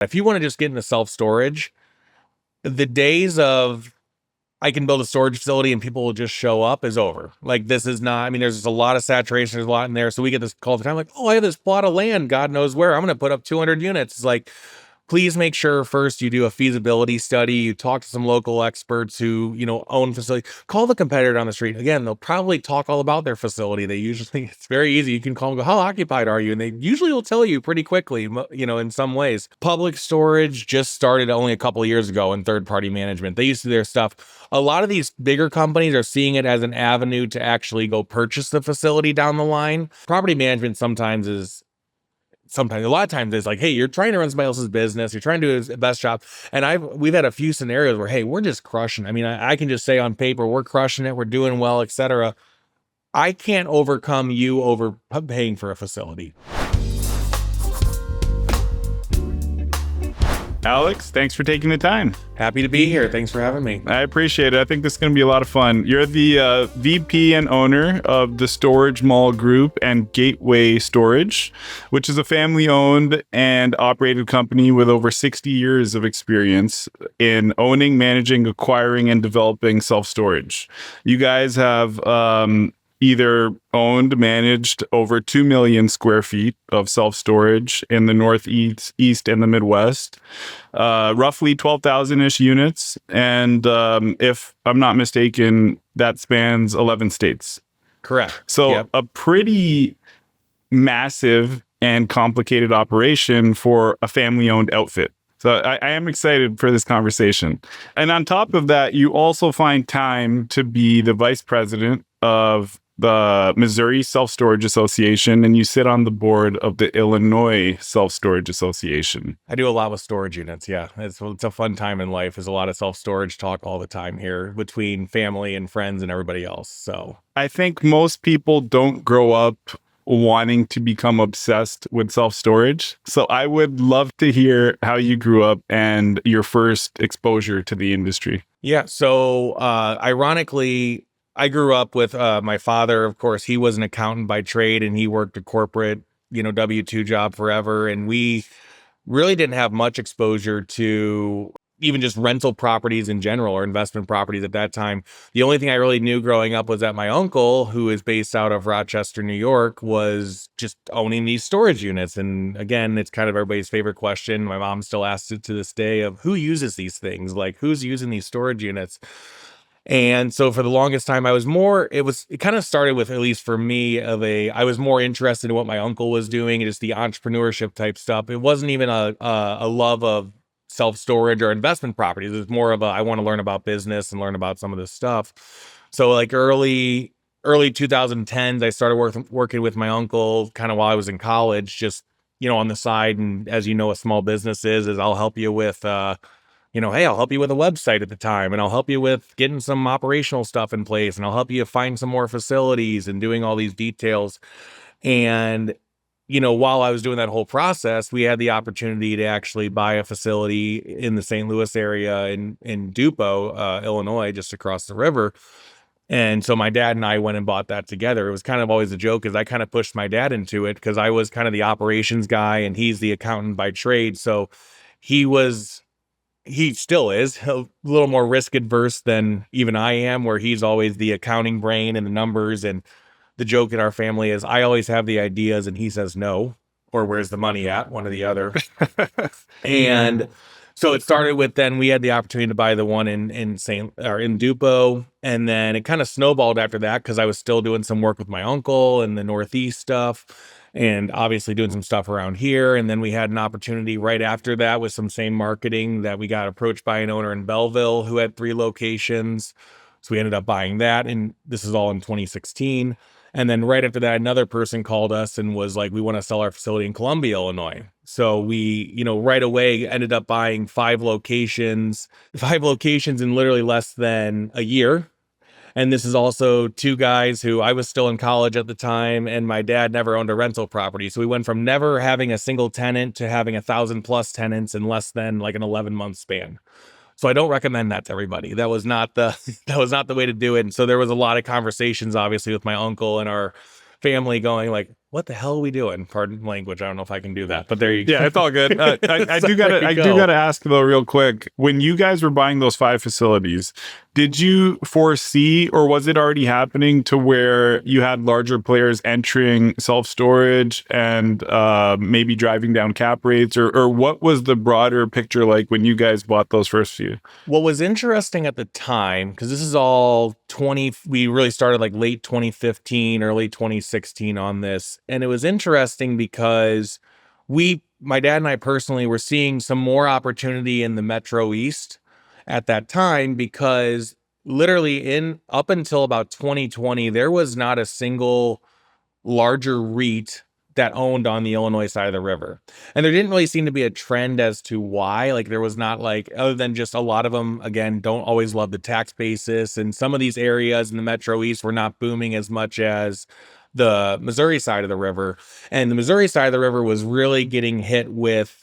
If you want to just get into self-storage, the days of I can build a storage facility and people will just show up is over. Like, this is not, I mean, there's just a lot of saturation. There's a lot in there. So we get this call all the time, like, oh, I have this plot of land, God knows where. I'm going to put up 200 units. It's like, please make sure first you do a feasibility study. You talk to some local experts who, own facility. Call the competitor down the street. Again, they'll probably talk all about their facility. It's very easy. You can call them, go, how occupied are you? And they usually will tell you pretty quickly, in some ways. Public storage just started only a couple of years ago in third-party management. They used to do their stuff. A lot of these bigger companies are seeing it as an avenue to actually go purchase the facility down the line. Property management sometimes a lot of times it's like, hey, you're trying to run somebody else's business, you're trying to do the best job. And we've had a few scenarios where, hey, we're just crushing. I mean, I can just say on paper, we're crushing it, we're doing well, etc. I can't overcome you overpaying for a facility. Alex, thanks for taking the time. Happy to be here. Thanks for having me. I appreciate it. I think this is going to be a lot of fun. You're the VP and owner of the Storage Mall Group and Gateway Storage, which is a family-owned and operated company with over 60 years of experience in owning, managing, acquiring, and developing self-storage. You guys have either owned, managed over 2 million square feet of self-storage in the Northeast, East, and the Midwest, roughly 12,000-ish units. And if I'm not mistaken, that spans 11 states. Correct. So yep. A pretty massive and complicated operation for a family-owned outfit. So I am excited for this conversation. And on top of that, you also find time to be the vice president of the Missouri Self-Storage Association, and you sit on the board of the Illinois Self-Storage Association. I do a lot with storage units, yeah. It's a fun time in life. There's a lot of self-storage talk all the time here between family and friends and everybody else. So I think most people don't grow up wanting to become obsessed with self-storage. So I would love to hear how you grew up and your first exposure to the industry. Yeah, so ironically, I grew up with my father. Of course, he was an accountant by trade and he worked a corporate, W-2 job forever. And we really didn't have much exposure to even just rental properties in general or investment properties at that time. The only thing I really knew growing up was that my uncle, who is based out of Rochester, New York, was just owning these storage units. And again, it's kind of everybody's favorite question. My mom still asks it to this day of who uses these things? Like, who's using these storage units? And so for the longest time, it kind of started with, at least for me, I was more interested in what my uncle was doing and just the entrepreneurship type stuff. It wasn't even a love of self-storage or investment properties. It was more of I want to learn about business and learn about some of this stuff. So like early 2010s, I started working with my uncle kind of while I was in college, just, on the side. And as you know, a small business is I'll help you with, hey, I'll help you with a website at the time, and I'll help you with getting some operational stuff in place, and I'll help you find some more facilities and doing all these details. And, while I was doing that whole process, we had the opportunity to actually buy a facility in the St. Louis area in Dupo, Illinois, just across the river. And so my dad and I went and bought that together. It was kind of always a joke because I kind of pushed my dad into it because I was kind of the operations guy and he's the accountant by trade. So he still is a little more risk adverse than even I am, where he's always the accounting brain and the numbers. And the joke in our family is I always have the ideas and he says no, or where's the money at, one or the other. And so it started with, then we had the opportunity to buy the one in Dupo. And then it kind of snowballed after that because I was still doing some work with my uncle and the Northeast stuff, and obviously doing some stuff around here. And then we had an opportunity right after that with some same marketing that we got approached by an owner in Belleville who had 3 locations. So we ended up buying that. And this is all in 2016. And then right after that, another person called us and was like, we want to sell our facility in Columbia, Illinois. So we, right away ended up buying 5 locations in literally less than a year. And this is also 2 guys who I was still in college at the time, and my dad never owned a rental property. So we went from never having a single tenant to having 1,000+ tenants in less than like an 11-month span. So I don't recommend that to everybody. That was not the way to do it. And so there was a lot of conversations, obviously, with my uncle and our family going like, what the hell are we doing? Pardon language. I don't know if I can do that, but there you go. Yeah, it's all good. I So do there gotta, you I do go. gotta ask though, real quick. When you guys were buying those 5 facilities, did you foresee, or was it already happening to where you had larger players entering self storage and maybe driving down cap rates, or what was the broader picture like when you guys bought those first few? What was interesting at the time, because this is all 20, we really started like late 2015, early 2016 on this. And it was interesting because my dad and I personally were seeing some more opportunity in the Metro East at that time because literally in up until about 2020, there was not a single larger REIT that owned on the Illinois side of the river. And there didn't really seem to be a trend as to why. Like there was not like, other than just a lot of them, again, don't always love the tax basis. And some of these areas in the Metro East were not booming as much as the Missouri side of the river. And the Missouri side of the river was really getting hit with,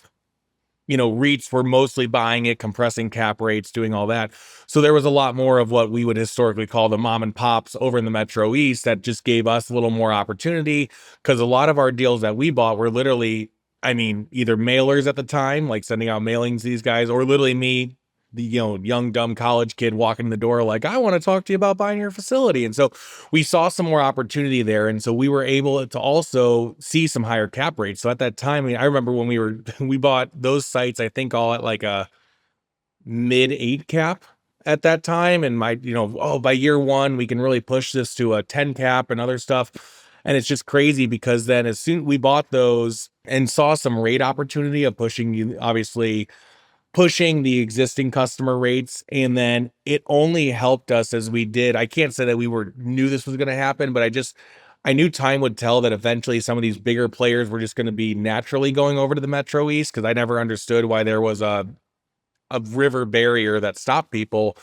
REITs were mostly buying it, compressing cap rates, doing all that. So there was a lot more of what we would historically call the mom and pops over in the Metro East that just gave us a little more opportunity because a lot of our deals that we bought were literally, I mean, either mailers at the time, like sending out mailings to these guys, or literally me, the young dumb college kid walking in the door like, I want to talk to you about buying your facility. And so we saw some more opportunity there, and so we were able to also see some higher cap rates. So at that time, I mean, I remember when we bought those sites, I think all at like a mid 8 cap at that time, and by year one we can really push this to a 10 cap and other stuff. And it's just crazy because then as soon we bought those and saw some rate opportunity of obviously pushing the existing customer rates, and then it only helped us as we did. I can't say that we knew this was going to happen, but I knew time would tell that eventually some of these bigger players were just going to be naturally going over to the Metro East, because I never understood why there was a river barrier that stopped people.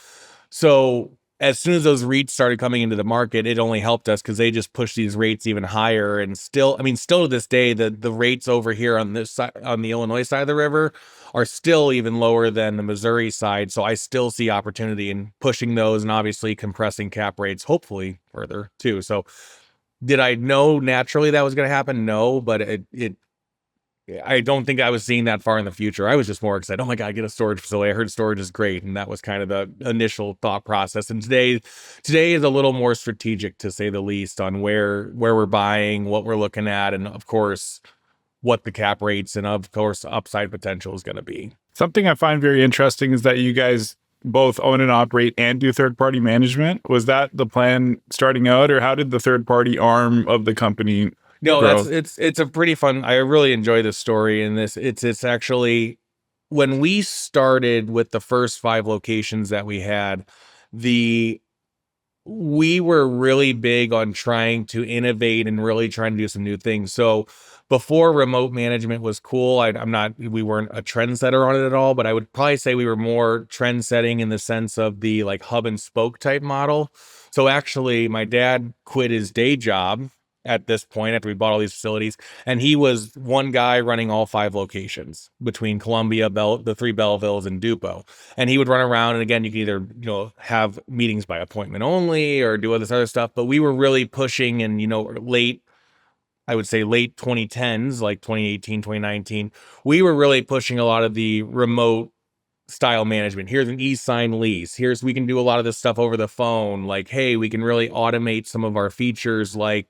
So as soon as those REITs started coming into the market, it only helped us because they just pushed these rates even higher. And still, I mean, still to this day, the rates over here on this side, on the Illinois side of the river, are still even lower than the Missouri side. So I still see opportunity in pushing those and obviously compressing cap rates, hopefully further too. So did I know naturally that was going to happen? No, but I don't think I was seeing that far in the future. I was just more excited. Oh my God, get a storage facility. I heard storage is great. And that was kind of the initial thought process. And today is a little more strategic, to say the least, on where we're buying, what we're looking at, and of course, what the cap rates and of course upside potential is going to be. Something I find very interesting is that you guys both own and operate and do third-party management. Was that the plan starting out, or how did the third-party arm of the company No, grow? it's a pretty fun. I really enjoy this story, and it's actually when we started with the first 5 locations that we had, the we were really big on trying to innovate and really trying to do some new things. So before remote management was cool, we weren't a trendsetter on it at all, but I would probably say we were more trend setting in the sense of the like hub and spoke type model. So actually my dad quit his day job at this point after we bought all these facilities, and he was one guy running all 5 locations between Columbia, the 3 Bellevilles, and Dupo. And he would run around, and again, you could either have meetings by appointment only or do all this other stuff. But we were really pushing, and I would say late 2010s, like 2018, 2019, we were really pushing a lot of the remote style management. Here's an e-sign lease. We can do a lot of this stuff over the phone. Like, hey, we can really automate some of our features, like,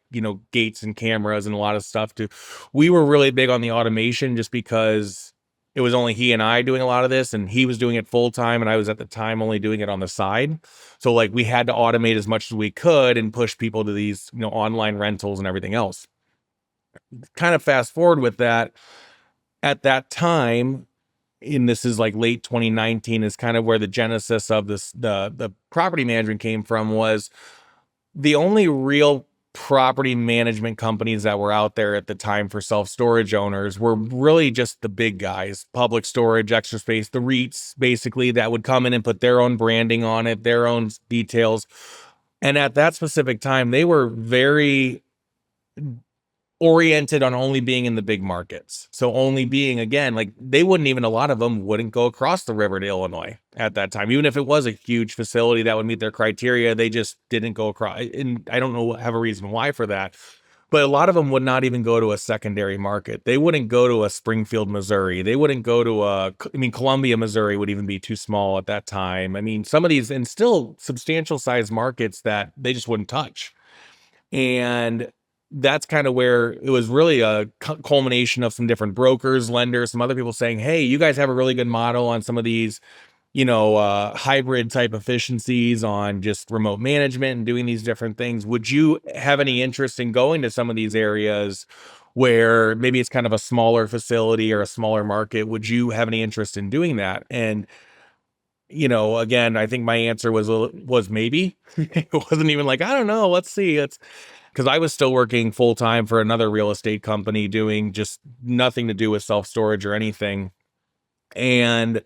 gates and cameras and a lot of stuff too. We were really big on the automation just because it was only he and I doing a lot of this, and he was doing it full time, and I was at the time only doing it on the side. So like we had to automate as much as we could and push people to these, online rentals and everything else. Kind of fast forward with that, at that time, and this is like late 2019, is kind of where the genesis of the property management came from. Was the only real property management companies that were out there at the time for self-storage owners were really just the big guys, Public Storage, Extra Space, the REITs, basically, that would come in and put their own branding on it, their own details. And at that specific time, they were very oriented on only being in the big markets. So only being, again, like a lot of them wouldn't go across the river to Illinois at that time. Even if it was a huge facility that would meet their criteria, they just didn't go across. And I don't know, have a reason why for that. but a lot of them would not even go to a secondary market. They wouldn't go to a Springfield, Missouri. They wouldn't go to Columbia, Missouri would even be too small at that time. I mean, some of these, and still substantial size markets that they just wouldn't touch. And that's kind of where it was really a culmination of some different brokers, lenders, some other people saying, hey, you guys have a really good model on some of these, hybrid type efficiencies on just remote management and doing these different things. Would you have any interest in going to some of these areas where maybe it's kind of a smaller facility or a smaller market? Would you have any interest in doing that? And again, I think my answer was maybe. It wasn't even like, I don't know, let's see. It's because I was still working full time for another real estate company doing just nothing to do with self storage or anything. And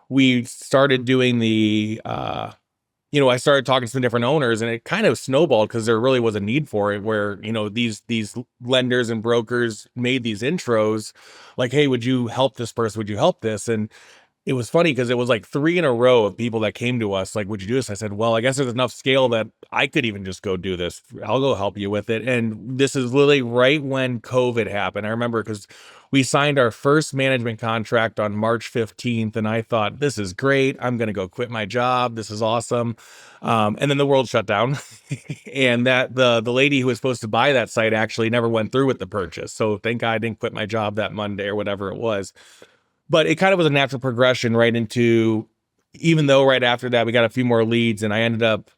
we started doing I started talking to some different owners, and it kind of snowballed because there really was a need for it, where, these lenders and brokers made these intros like, hey, would you help this person? Would you help this? And it was funny because it was like 3 in a row of people that came to us like, would you do this? I said, well, I guess there's enough scale that I could even just go do this. I'll go help you with it. And this is literally right when COVID happened. I remember because we signed our first management contract on March 15th, and I thought, this is great. I'm going to go quit my job. This is awesome. And then the world shut down. And that the lady who was supposed to buy that site actually never went through with the purchase. So thank God I didn't quit my job that Monday or whatever it was. But it kind of was a natural progression right into, even though right after that we got a few more leads, and I ended up,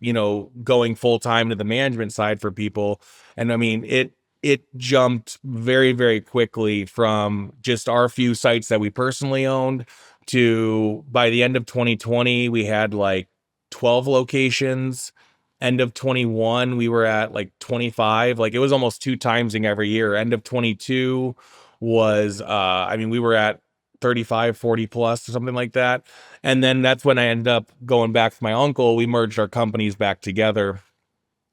going full time to the management side for people. And I mean, it jumped very, very quickly from just our few sites that we personally owned to, by the end of 2020, we had like 12 locations. End of 21, we were at like 25. Like, it was almost 2 timesing every year. End of 22 was, we were at 35, 40 plus or something like that. And then that's when I ended up going back to my uncle. We merged our companies back together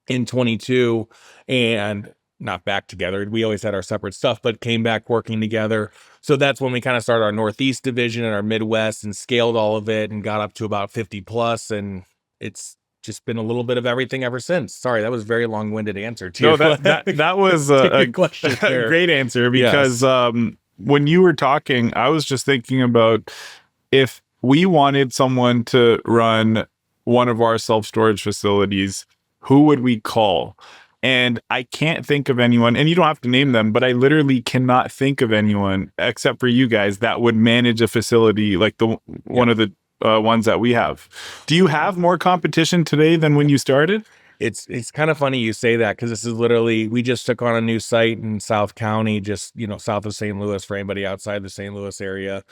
in 22, and not back together. We always had our separate stuff, but came back working together. So that's when we kind of started our Northeast division and our Midwest and scaled all of it and got up to about 50 plus. And it's just been a little bit of everything ever since. Sorry, that was a very long-winded answer to No, that was a question there. great answer, because Yes. When you were talking, I was just thinking about if we wanted someone to run one of our self-storage facilities, who would we call? And I can't think of anyone, and you don't have to name them, but I literally cannot think of anyone except for you guys that would manage a facility like one of the ones that we have. Do you have more competition today than when you started? It's kind of funny you say that, because this is literally, we just took on a new site in South County, just, south of St. Louis, for anybody outside the St. Louis area,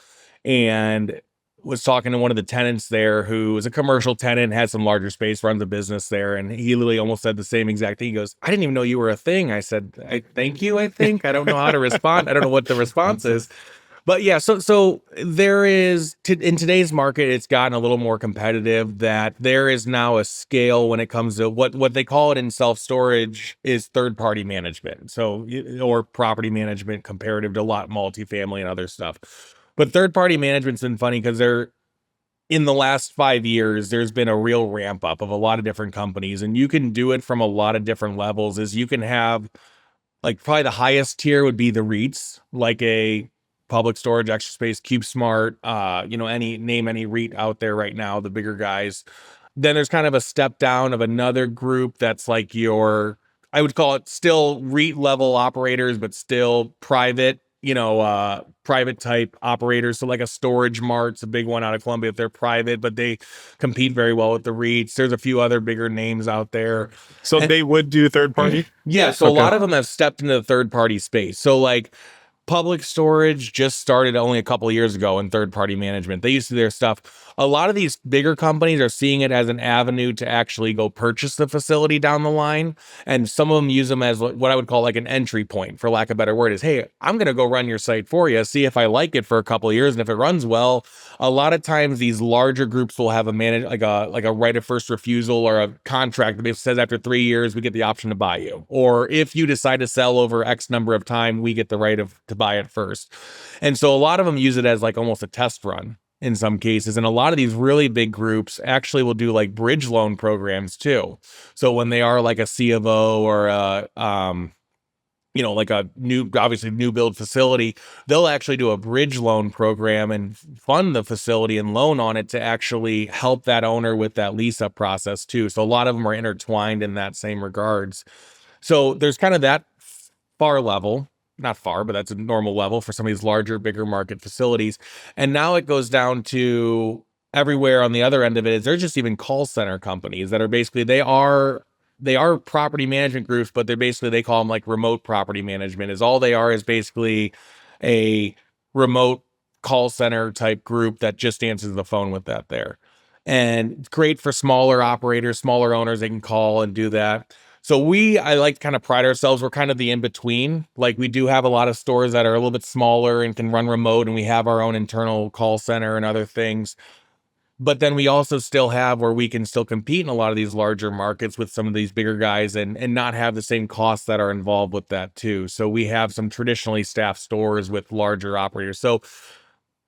and was talking to one of the tenants there who is a commercial tenant, had some larger space, runs a business there. And he literally almost said the same exact thing. He goes, I didn't even know you were a thing. I said, thank you. I think, I don't know how to respond. I don't know what the response is. But yeah, so there is, in today's market, it's gotten a little more competitive, that there is now a scale when it comes to what they call it in self-storage is third-party management. So, or property management, comparative to lot multifamily and other stuff. But third-party management's been funny because in the last 5 years, there's been a real ramp up of a lot of different companies, and you can do it from a lot of different levels. Is you can have, like, probably the highest tier would be the REITs, like a Public Storage, Extra Space, CubeSmart, any REIT out there right now, the bigger guys. Then there's kind of a step down of another group that's like I would call it still REIT level operators, but still private, private type operators. So like a Storage Mart's a big one out of Columbia. If they're private, but they compete very well with the REITs. There's a few other bigger names out there. So they would do third party? Yeah. So a lot of them have stepped into the third party space. So like, Public Storage just started only a couple of years ago in third-party management. They used to do their stuff. A lot of these bigger companies are seeing it as an avenue to actually go purchase the facility down the line. And some of them use them as what I would call like an entry point, for lack of a better word, is, hey, I'm going to go run your site for you, see if I like it for a couple of years. And if it runs well, a lot of times these larger groups will have like a right of first refusal or a contract that says after 3 years, we get the option to buy you. Or if you decide to sell over X number of time, we get the right to buy it first. And so a lot of them use it as like almost a test run in some cases. And a lot of these really big groups actually will do like bridge loan programs too. So when they are like a C of O or like a obviously new build facility, they'll actually do a bridge loan program and fund the facility and loan on it to actually help that owner with that lease up process too. So a lot of them are intertwined in that same regards. So there's kind of that far level, not far, but that's a normal level for some of these larger, bigger market facilities. And now it goes down to everywhere on the other end of it is there's just even call center companies that are basically they are property management groups, but they call them like remote property management. Is all they are is basically a remote call center type group that just answers the phone with that there. And it's great for smaller operators, smaller owners, they can call and do that. So I like to kind of pride ourselves. We're kind of the in between. Like we do have a lot of stores that are a little bit smaller and can run remote, and we have our own internal call center and other things. But then we also still have where we can still compete in a lot of these larger markets with some of these bigger guys and not have the same costs that are involved with that too. So we have some traditionally staffed stores with larger operators. So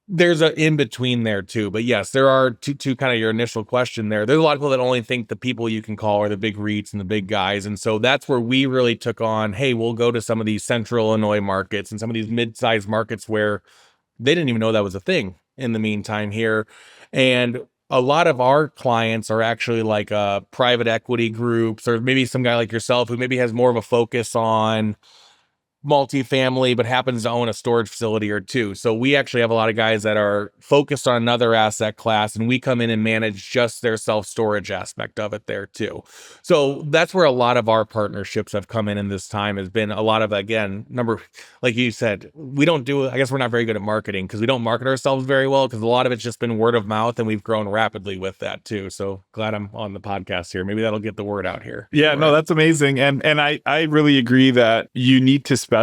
there's an in between there too. But yes, there are to kind of your initial question there. There's a lot of people that only think the people you can call are the big REITs and the big guys. And so that's where we really took on, hey, we'll go to some of these central Illinois markets and some of these mid-sized markets where they didn't even know that was a thing in the meantime here. And a lot of our clients are actually like private equity groups, or maybe some guy like yourself who maybe has more of a focus on multifamily, but happens to own a storage facility or two. So we actually have a lot of guys that are focused on another asset class, and we come in and manage just their self-storage aspect of it there too. So that's where a lot of our partnerships have come in this time has been a lot of, again, like you said, I guess we're not very good at marketing because we don't market ourselves very well because a lot of it's just been word of mouth, and we've grown rapidly with that too. So glad I'm on the podcast here. Maybe that'll get the word out here. Yeah, no, that's amazing. And I really agree that you need to specialize.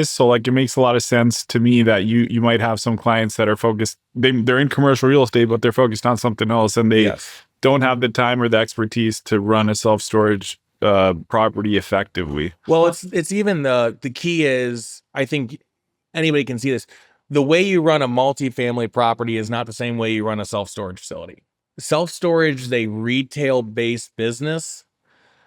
So like it makes a lot of sense to me that you might have some clients that are focused, they're in commercial real estate, but they're focused on something else, and they don't have the time or the expertise to run a self-storage property effectively. Well, it's even the key is, I think anybody can see this. The way you run a multifamily property is not the same way you run a self-storage facility. Self-storage is a retail-based business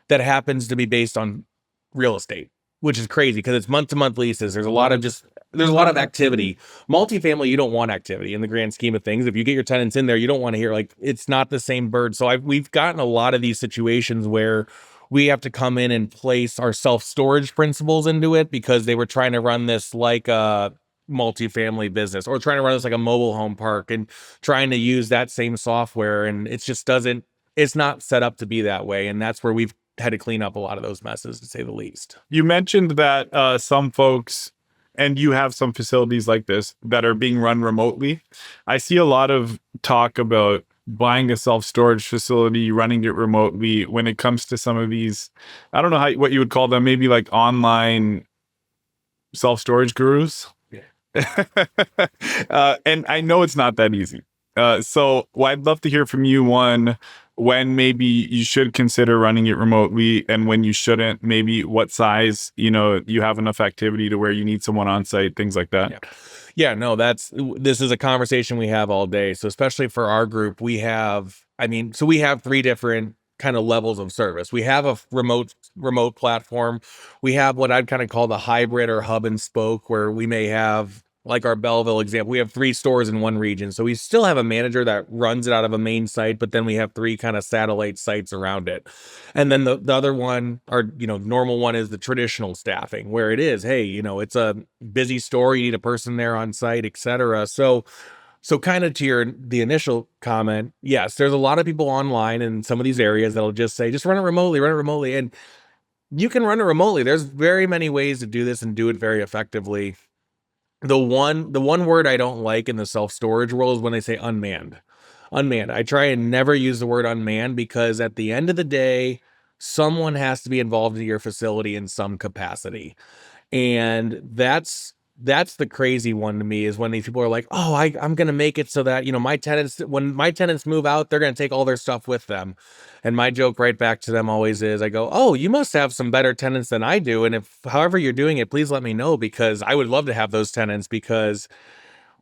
that happens to be based on real estate, which is crazy because it's month-to-month leases. There's a lot of activity. Multifamily, you don't want activity in the grand scheme of things. If you get your tenants in there, you don't want to hear, like, it's not the same bird. So we've gotten a lot of these situations where we have to come in and place our self-storage principles into it because they were trying to run this like a multifamily business, or trying to run this like a mobile home park and trying to use that same software. And it's not set up to be that way. And that's where we've had to clean up a lot of those messes, to say the least. You mentioned that some folks, and you have some facilities like this that are being run remotely. I see a lot of talk about buying a self-storage facility, running it remotely when it comes to some of these, I don't know what you would call them, maybe like online self-storage gurus. Yeah. And I know it's not that easy. So I'd love to hear from you, one, when maybe you should consider running it remotely, and when you shouldn't, maybe what size, you have enough activity to where you need someone on site, things like that. Yeah, no, this is a conversation we have all day. So especially for our group, we have three different kind of levels of service. We have a remote platform. We have what I'd kind of call the hybrid or hub and spoke, where we may have, like our Belleville example, we have 3 stores in one region. So we still have a manager that runs it out of a main site, but then we have 3 kind of satellite sites around it. And then the other one, our normal one, is the traditional staffing, where it is, hey, it's a busy store, you need a person there on site, etc. So kind of to the initial comment, yes, there's a lot of people online in some of these areas that'll just say, just run it remotely. And you can run it remotely. There's very many ways to do this and do it very effectively. The one word I don't like in the self-storage world is when they say unmanned. Unmanned. I try and never use the word unmanned because at the end of the day, someone has to be involved in your facility in some capacity. And that's the crazy one to me, is when these people are like, oh, I'm going to make it so that, when my tenants move out, they're going to take all their stuff with them. And my joke right back to them always is, I go, oh, you must have some better tenants than I do. And if however you're doing it, please let me know, because I would love to have those tenants. Because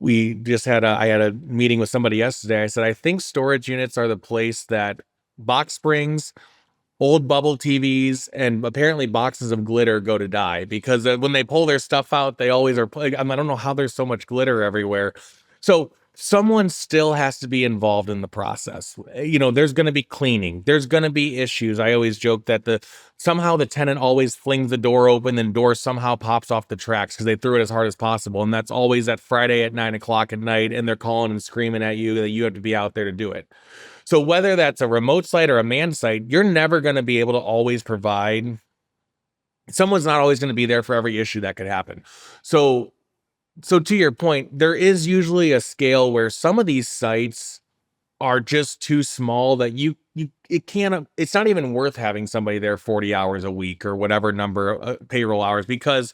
I had a meeting with somebody yesterday. I said, I think storage units are the place that Box Springs old bubble TVs, and apparently boxes of glitter go to die because when they pull their stuff out, they always are. I don't know how there's so much glitter everywhere. So someone still has to be involved in the process. There's going to be cleaning. There's going to be issues. I always joke that somehow the tenant always flings the door open and door somehow pops off the tracks because they threw it as hard as possible. And that's always that Friday at 9 o'clock at night. And they're calling and screaming at you that you have to be out there to do it. So whether that's a remote site or a manned site, you're never going to be able to always provide. Someone's not always going to be there for every issue that could happen. So to your point, there is usually a scale where some of these sites are just too small that it's not even worth having somebody there 40 hours a week or whatever number of payroll hours because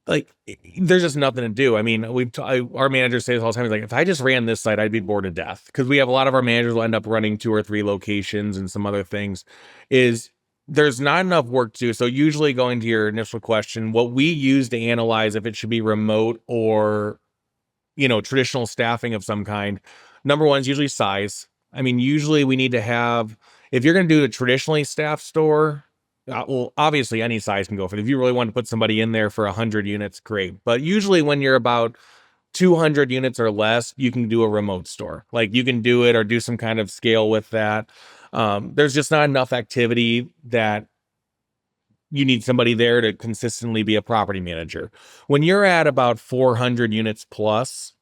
like there's just nothing to do. I mean, our manager says all the time, he's like, if I just ran this site, I'd be bored to death because we have a lot of our managers will end up running 2 or 3 locations and some other things is there's not enough work to do. So usually going to your initial question, what we use to analyze if it should be remote or, traditional staffing of some kind, number one is usually size. I mean, usually we need to have, if you're going to do a traditionally staffed store, well, obviously any size can go for it. If you really want to put somebody in there for 100 units, great. But usually when you're about 200 units or less, you can do a remote store. Like you can do it or do some kind of scale with that. There's just not enough activity that you need somebody there to consistently be a property manager. When you're at about 400 units plus,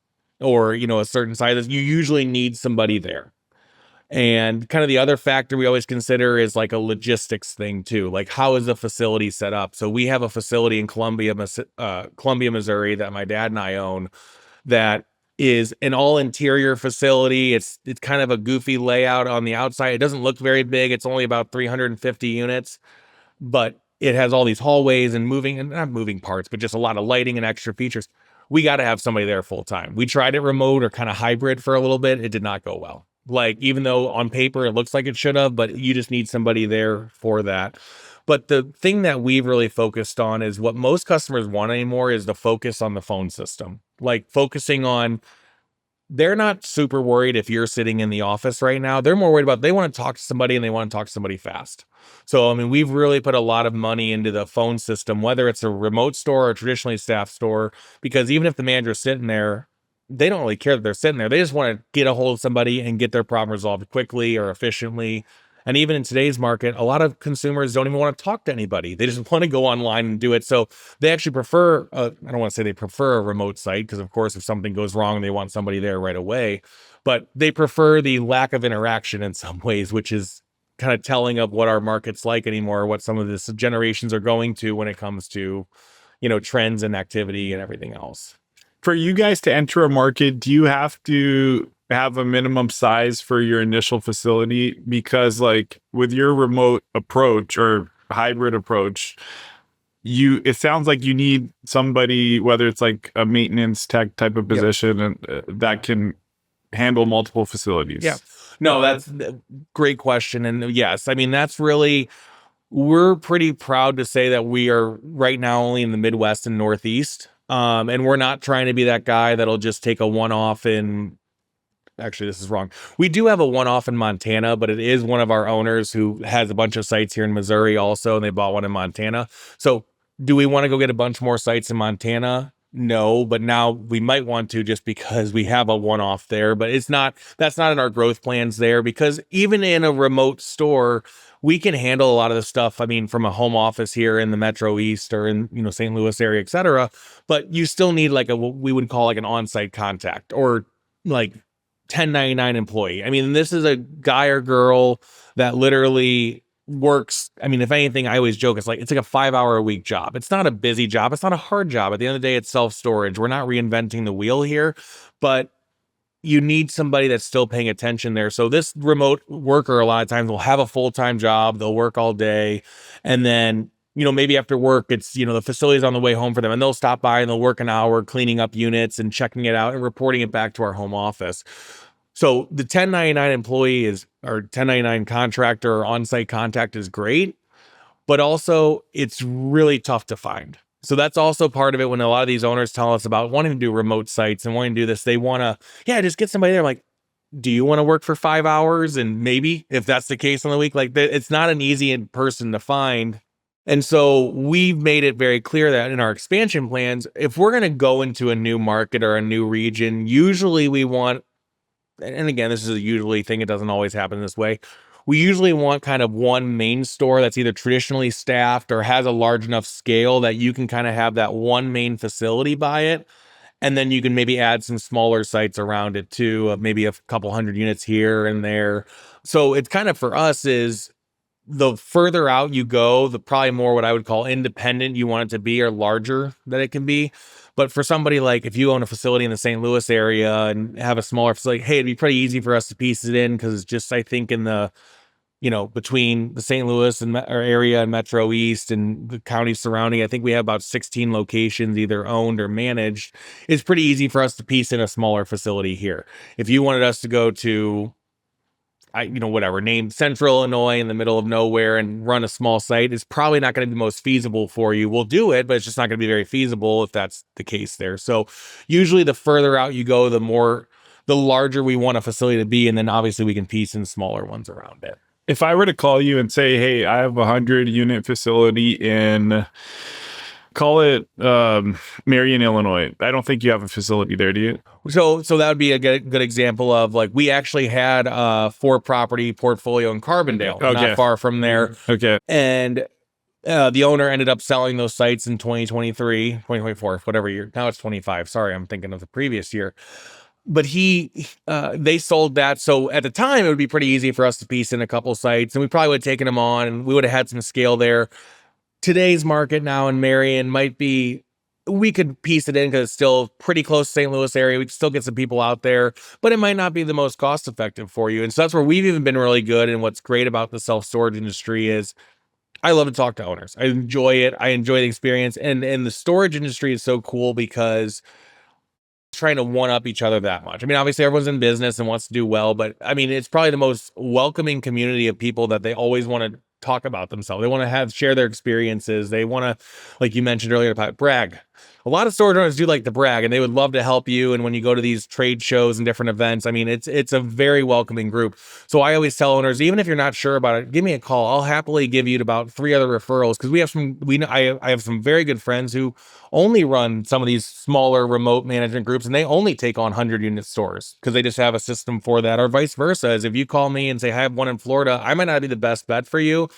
or, a certain size, you usually need somebody there. And kind of the other factor we always consider is like a logistics thing too. Like how is the facility set up? So we have a facility in Columbia, Missouri that my dad and I own that is an all interior facility. It's kind of a goofy layout on the outside. It doesn't look very big. It's only about 350 units, but it has all these hallways and not moving parts, but just a lot of lighting and extra features. We got to have somebody there full time. We tried it remote or kind of hybrid for a little bit. It did not go well. Like, even though on paper it looks like it should have, but you just need somebody there for that. But the thing that we've really focused on is what most customers want anymore is the focus on the phone system. Like focusing on, they're not super worried if you're sitting in the office right now. They're more worried about they want to talk to somebody and they want to talk to somebody fast. So, I mean, we've really put a lot of money into the phone system, whether it's a remote store or a traditionally staffed store, because even if the manager's sitting there, they don't really care that they're sitting there. They just want to get a hold of somebody and get their problem resolved quickly or efficiently. And even in today's market, a lot of consumers don't even want to talk to anybody. They just want to go online and do it. So they actually prefer, I don't want to say they prefer a remote site, because of course, if something goes wrong, they want somebody there right away. But they prefer the lack of interaction in some ways, which is kind of telling of what our market's like anymore, what some of the generations are going to when it comes to, trends and activity and everything else. For you guys to enter a market, do you have to have a minimum size for your initial facility? Because like with your remote approach or hybrid approach, it sounds like you need somebody, whether it's like a maintenance tech type of position, and that can handle multiple facilities. Yeah. No, that's a great question. And yes, I mean, that's really, we're pretty proud to say that we are right now only in the Midwest and Northeast. And we're not trying to be that guy that'll just take a one-off actually, this is wrong. We do have a one-off in Montana, but it is one of our owners who has a bunch of sites here in Missouri also, and they bought one in Montana. So do we want to go get a bunch more sites in Montana? No, but now we might want to, just because we have a one-off there, but that's not in our growth plans there, because even in a remote store, we can handle a lot of the stuff. I mean, from a home office here in the Metro East or in, St. Louis area, et cetera, but you still need like what we would call like an on-site contact or like 1099 employee. I mean, this is a guy or girl that literally works. I mean, if anything, I always joke, it's like a 5-hour a week job. It's not a busy job. It's not a hard job. At the end of the day, it's self-storage. We're not reinventing the wheel here, but you need somebody that's still paying attention there. So this remote worker, a lot of times, will have a full-time job. They'll work all day. And then, maybe after work, it's, the facility's on the way home for them, and they'll stop by and they'll work an hour cleaning up units and checking it out and reporting it back to our home office. So the 1099 employee or 1099 contractor or on-site contact is great, but also it's really tough to find. So that's also part of it when a lot of these owners tell us about wanting to do remote sites and wanting to do this. They want to, just get somebody there. Like, do you want to work for 5 hours? And maybe if that's the case on the week, like it's not an easy person to find. And so we've made it very clear that in our expansion plans, if we're going to go into a new market or a new region, usually we want, and again, this is a usually thing, it doesn't always happen this way. We usually want kind of one main store that's either traditionally staffed or has a large enough scale that you can kind of have that one main facility by it. And then you can maybe add some smaller sites around it too, of maybe a couple hundred units here and there. So it's kind of for us is the further out you go, the probably more what I would call independent you want it to be or larger that it can be. But for somebody like if you own a facility in the St. Louis area and have a smaller facility, hey, it'd be pretty easy for us to piece it in because it's just, I think, in the, between the St. Louis and or area and Metro East and the counties surrounding, I think we have about 16 locations either owned or managed. It's pretty easy for us to piece in a smaller facility here. If you wanted us to go to, whatever, name Central Illinois in the middle of nowhere and run a small site, is probably not going to be the most feasible for you. We'll do it, but it's just not going to be very feasible if that's the case there. So usually the further out you go, the larger we want a facility to be. And then obviously we can piece in smaller ones around it. If I were to call you and say, hey, I have a 100-unit facility in, call it Marion, Illinois. I don't think you have a facility there, do you? So that would be a good example of, like, we actually had a 4-property portfolio in Carbondale, not far from there. Okay. And the owner ended up selling those sites in 2023, 2024, whatever year. Now it's 25. Sorry, I'm thinking of the previous year. But they sold that. So at the time, it would be pretty easy for us to piece in a couple sites, and we probably would have taken them on, and we would have had some scale there. Today's market now in Marion might be, we could piece it in because it's still pretty close to St. Louis area. We can still get some people out there, but it might not be the most cost effective for you. And so that's where we've even been really good. And what's great about the self-storage industry is I love to talk to owners. I enjoy it. I enjoy the experience. And the storage industry is so cool because trying to one up each other that much. I mean, obviously everyone's in business and wants to do well, but I mean, it's probably the most welcoming community of people that they always want to talk about themselves. They want to share their experiences. They want to, like you mentioned earlier, about brag. A lot of storage owners do like to brag, and they would love to help you. And when you go to these trade shows and different events, I mean, it's a very welcoming group. So I always tell owners, even if you're not sure about it, give me a call. I'll happily give you about 3 other referrals because I have some very good friends who only run some of these smaller remote management groups, and they only take on 100-unit stores because they just have a system for that, or vice versa. As if you call me and say, I have one in Florida, I might not be the best bet for you,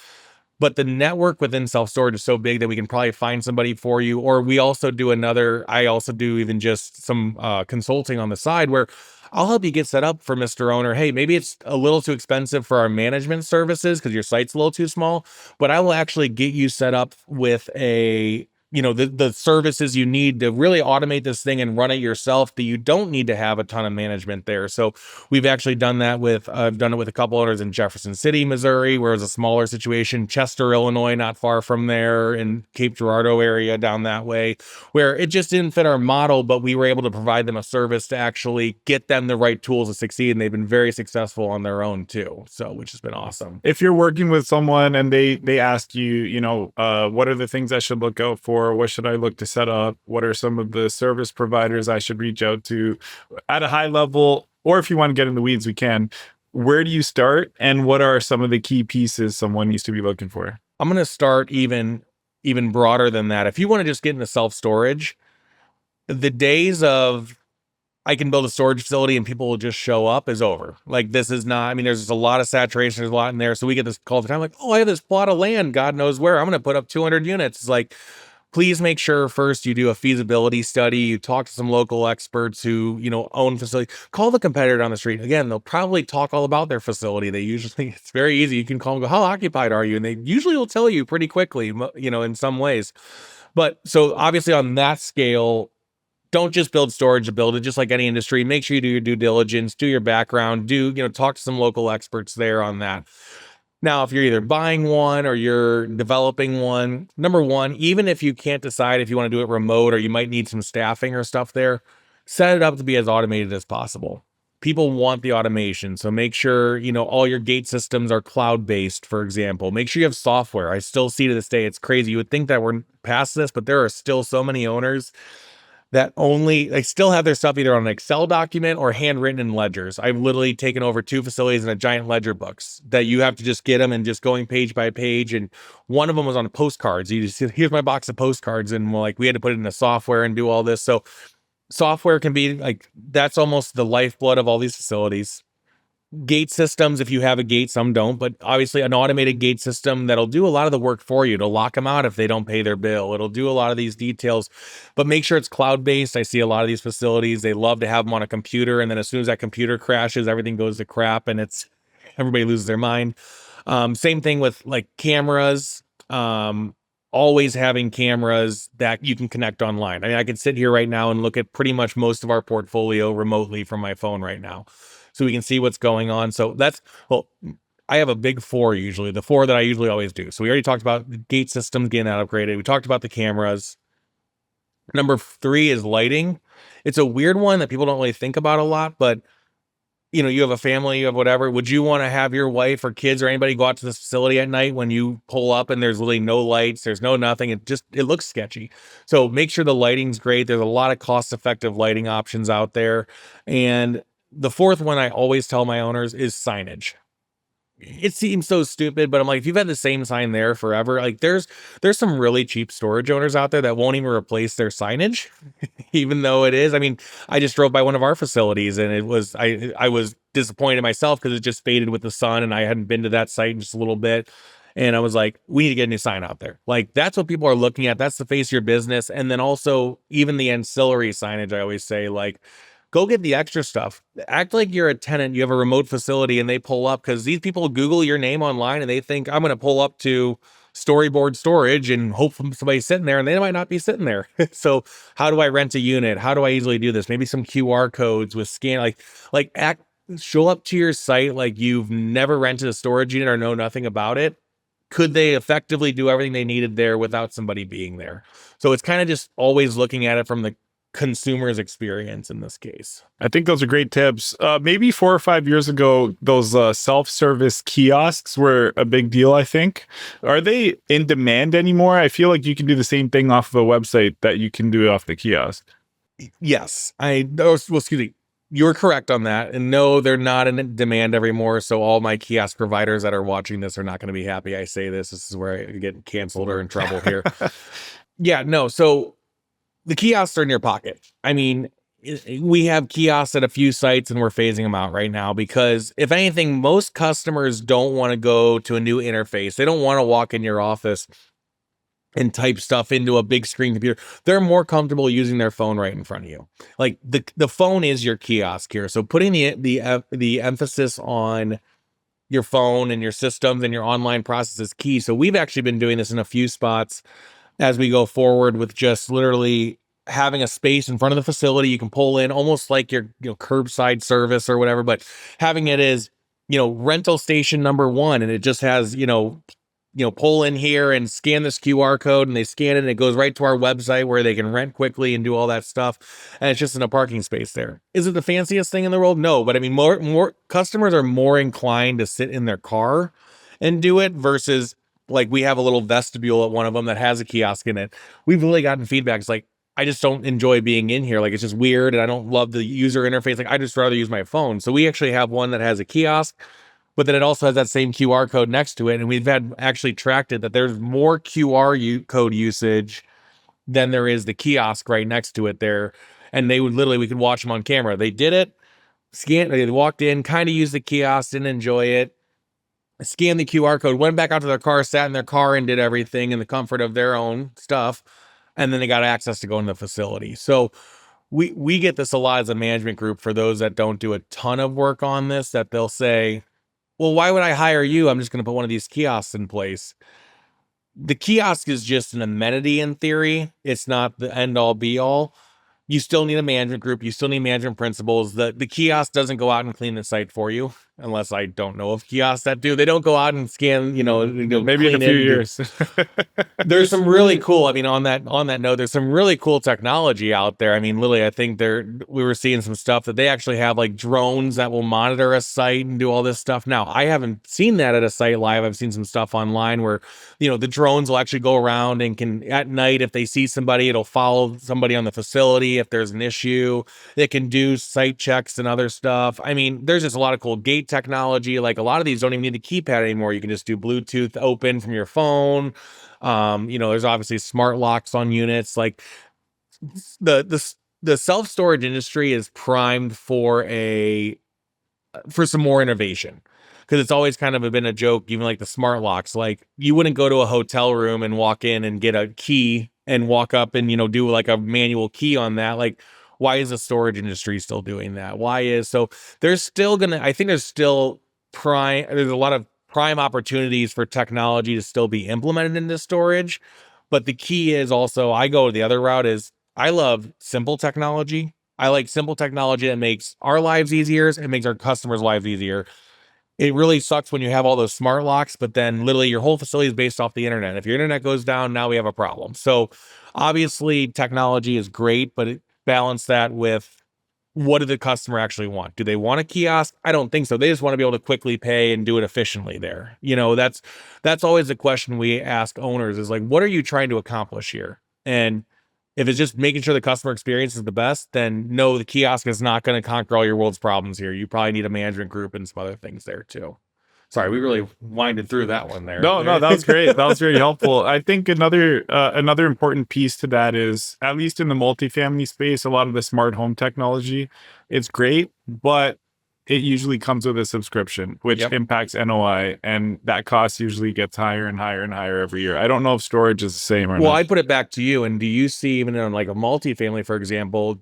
but the network within self-storage is so big that we can probably find somebody for you. Or I also do even just some consulting on the side where I'll help you get set up for Mr. Owner. Hey, maybe it's a little too expensive for our management services because your site's a little too small, but I will actually get you set up with the services you need to really automate this thing and run it yourself, that you don't need to have a ton of management there. So we've actually done that I've done it with a couple owners in Jefferson City, Missouri, where it's a smaller situation, Chester, Illinois, not far from there, and Cape Girardeau area down that way, where it just didn't fit our model, but we were able to provide them a service to actually get them the right tools to succeed. And they've been very successful on their own too. So, which has been awesome. If you're working with someone and they ask you, what are the things I should look out for? What should I look to set up? What are some of the service providers I should reach out to at a high level? Or if you want to get in the weeds, we can. Where do you start? And what are some of the key pieces someone needs to be looking for? I'm going to start even broader than that. If you want to just get into self-storage, the days of I can build a storage facility and people will just show up is over. Like, this is not, I mean, there's a lot of saturation. There's a lot in there. So we get this call all the time, like, oh, I have this plot of land, God knows where. I'm going to put up 200 units. It's like, please make sure first you do a feasibility study. You talk to some local experts who, own facilities. Call the competitor down the street. Again, they'll probably talk all about their facility. It's very easy. You can call them and go, how occupied are you? And they usually will tell you pretty quickly, in some ways. But so obviously on that scale, don't just build storage to build it. Just like any industry, make sure you do your due diligence, do your background, talk to some local experts there on that. Now, if you're either buying one or you're developing one, number one, even if you can't decide if you want to do it remote or you might need some staffing or stuff there, set it up to be as automated as possible. People want the automation. So make sure, all your gate systems are cloud-based, for example. Make sure you have software. I still see to this day, it's crazy. You would think that we're past this, but there are still so many owners that only they still have their stuff either on an Excel document or handwritten in ledgers. I've literally taken over 2 facilities in a giant ledger books that you have to just get them and just going page by page. And one of them was on postcards. You just here's my box of postcards, and like we had to put it in the software and do all this. So software can be like that's almost the lifeblood of all these facilities. Gate systems, if you have a gate, some don't, but obviously an automated gate system that'll do a lot of the work for you to lock them out if they don't pay their bill. It'll do a lot of these details, but make sure it's cloud-based. I see a lot of these facilities, they love to have them on a computer, and then as soon as that computer crashes, everything goes to crap and it's everybody loses their mind. Same thing with like cameras. Always having cameras that you can connect online. I mean, I can sit here right now and look at pretty much most of our portfolio remotely from my phone right now. So we can see what's going on. So that's, well, I have a big four usually, the four that I usually always do. So we already talked about the gate systems getting that upgraded. We talked about the cameras. Number three is lighting. It's a weird one that people don't really think about a lot, but you have a family, you have whatever. Would you want to have your wife or kids or anybody go out to this facility at night when you pull up and there's literally no lights, there's no nothing? It looks sketchy. So make sure the lighting's great. There's a lot of cost-effective lighting options out there. And the fourth one I always tell my owners is signage. It seems so stupid, but I'm like, if you've had the same sign there forever, like there's some really cheap storage owners out there that won't even replace their signage, even though it is. I mean, I just drove by one of our facilities and I was disappointed myself because it just faded with the sun and I hadn't been to that site in just a little bit. And I was like, we need to get a new sign out there. Like that's what people are looking at. That's the face of your business. And then also even the ancillary signage, I always say, like, go get the extra stuff. Act like you're a tenant. You have a remote facility and they pull up because these people Google your name online and they think I'm going to pull up to Storyboard Storage and hope somebody's sitting there, and they might not be sitting there. So how do I rent a unit? How do I easily do this? Maybe some QR codes with scan, show up to your site like you've never rented a storage unit or know nothing about it. Could they effectively do everything they needed there without somebody being there? So it's kind of just always looking at it from the consumer's experience in this case. I think those are great tips. Maybe 4 or 5 years ago, those self-service kiosks were a big deal, I think. Are they in demand anymore? I feel like you can do the same thing off of a website that you can do off the kiosk. Yes, excuse me. You're correct on that. And no, they're not in demand anymore. So all my kiosk providers that are watching this are not going to be happy I say this. This is where I get canceled or in trouble here. Yeah, no. So the kiosks are in your pocket. I mean, we have kiosks at a few sites and we're phasing them out right now because if anything, most customers don't want to go to a new interface. They don't want to walk in your office and type stuff into a big screen computer. They're more comfortable using their phone right in front of you. Like the phone is your kiosk here. So putting the emphasis on your phone and your systems and your online process is key. So we've actually been doing this in a few spots as we go forward with just literally having a space in front of the facility you can pull in almost like your curbside service or whatever, but having it as rental station number one, and it just has pull in here and scan this QR code, and they scan it and it goes right to our website where they can rent quickly and do all that stuff, and it's just in a parking space there. Is it the fanciest thing in the world? No, but I mean more customers are more inclined to sit in their car and do it versus like we have a little vestibule at one of them that has a kiosk in it. We've really gotten feedback. It's like, I just don't enjoy being in here. Like, it's just weird. And I don't love the user interface. Like, I just rather use my phone. So we actually have one that has a kiosk, but then it also has that same QR code next to it. And we've had actually tracked it that there's more code usage than there is the kiosk right next to it there. And we could watch them on camera. They did it, they walked in, kind of used the kiosk, didn't enjoy it, scanned the QR code, went back out to their car, sat in their car and did everything in the comfort of their own stuff. And then they got access to go in the facility. So we get this a lot as a management group for those that don't do a ton of work on this, that they'll say, well, why would I hire you? I'm just going to put one of these kiosks in place. The kiosk is just an amenity in theory. It's not the end all be all. You still need a management group. You still need management principles. The kiosk doesn't go out and clean the site for you, unless I don't know of kiosks that do. They don't go out and scan, maybe in a few years. There's some really cool, I mean, on that note, there's some really cool technology out there. I mean, literally, I think we were seeing some stuff that they actually have like drones that will monitor a site and do all this stuff. Now, I haven't seen that at a site live. I've seen some stuff online where, the drones will actually go around and can, at night, if they see somebody, it'll follow somebody on the facility remotely if there's an issue. It can do site checks and other stuff. I mean, there's just a lot of cool gate technology. Like a lot of these don't even need a keypad anymore. You can just do Bluetooth open from your phone. There's obviously smart locks on units. Like the self-storage industry is primed for some more innovation, because it's always kind of been a joke, even like the smart locks. Like you wouldn't go to a hotel room and walk in and get a key and walk up and do like a manual key on that. Like, why is the storage industry still doing that? There's still gonna, I think there's still there's a lot of prime opportunities for technology to still be implemented into storage. But the key is also, I go the other route, is I love simple technology. I like simple technology that makes our lives easier and makes our customers' lives easier. It really sucks when you have all those smart locks, but then literally your whole facility is based off the internet. If your internet goes down, now we have a problem. So obviously technology is great, but balance that with, what do the customer actually want? Do they want a kiosk? I don't think so. They just want to be able to quickly pay and do it efficiently there. That's always the question we ask owners, is like, what are you trying to accomplish here? And if it's just making sure the customer experience is the best, then no, the kiosk is not going to conquer all your world's problems here. You probably need a management group and some other things there too. Sorry, we really winded through that one there. No, that was great. That was very helpful. I think another important piece to that is, at least in the multifamily space, a lot of the smart home technology, it's great, but it usually comes with a subscription, which Yep. impacts NOI, and that cost usually gets higher and higher and higher every year. I don't know if storage is the same or Well, not. I put it back to you. And do you see, even in like a multifamily, for example,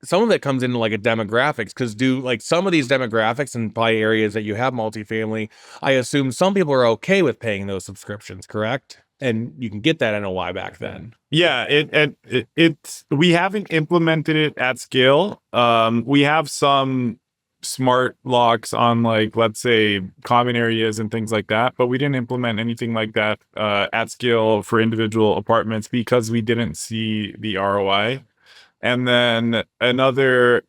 some of it comes into like a demographics? Because do like some of these demographics and probably areas that you have multifamily, I assume some people are okay with paying those subscriptions, correct? And you can get that NOI back then. Yeah, it's we haven't implemented it at scale. We have some smart locks on, like, let's say common areas and things like that, but we didn't implement anything like that at scale for individual apartments because we didn't see the ROI. And then another,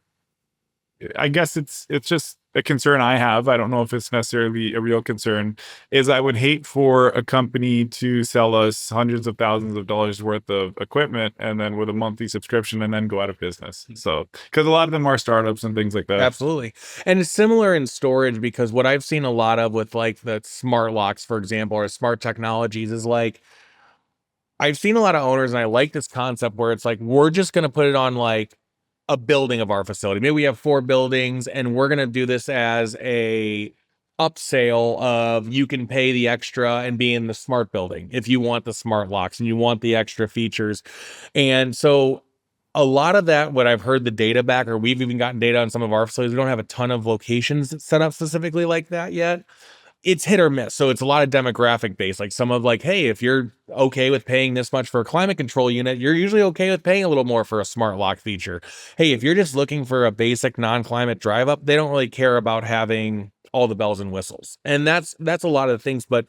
I guess it's just a concern I have. I don't know if it's necessarily a real concern, is I would hate for a company to sell us hundreds of thousands of dollars worth of equipment and then with a monthly subscription and then go out of business. So, because a lot of them are startups and things like that. Absolutely. And it's similar in storage, because what I've seen a lot of with like the smart locks, for example, or smart technologies, is like, I've seen a lot of owners, and I like this concept where it's like, we're just going to put it on like a building of our facility. Maybe we have 4 buildings, and we're going to do this as a upsale of, you can pay the extra and be in the smart building if you want the smart locks and you want the extra features. And so a lot of that, what I've heard the data back, or we've even gotten data on some of our facilities, we don't have a ton of locations set up specifically like that yet. It's hit or miss. So it's a lot of demographic based. Like some of like, hey, if you're okay with paying this much for a climate control unit, you're usually okay with paying a little more for a smart lock feature. Hey, if you're just looking for a basic non-climate drive up, they don't really care about having all the bells and whistles. And that's a lot of things. But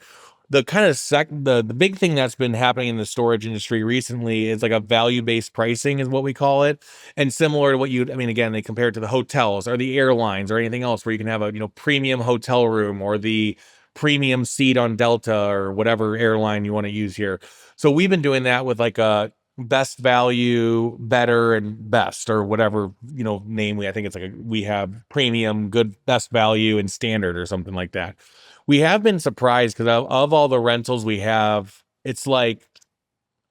the kind of the big thing that's been happening in the storage industry recently is like a value-based pricing, is what we call it. And similar to what I mean, again, they compare it to the hotels or the airlines or anything else, where you can have a premium hotel room or the premium seat on Delta or whatever airline you want to use here. So we've been doing that with like a best value, better, and best, or whatever name. I think it's like we have premium, good, best value, and standard, or something like that. We have been surprised because of all the rentals we have, it's like,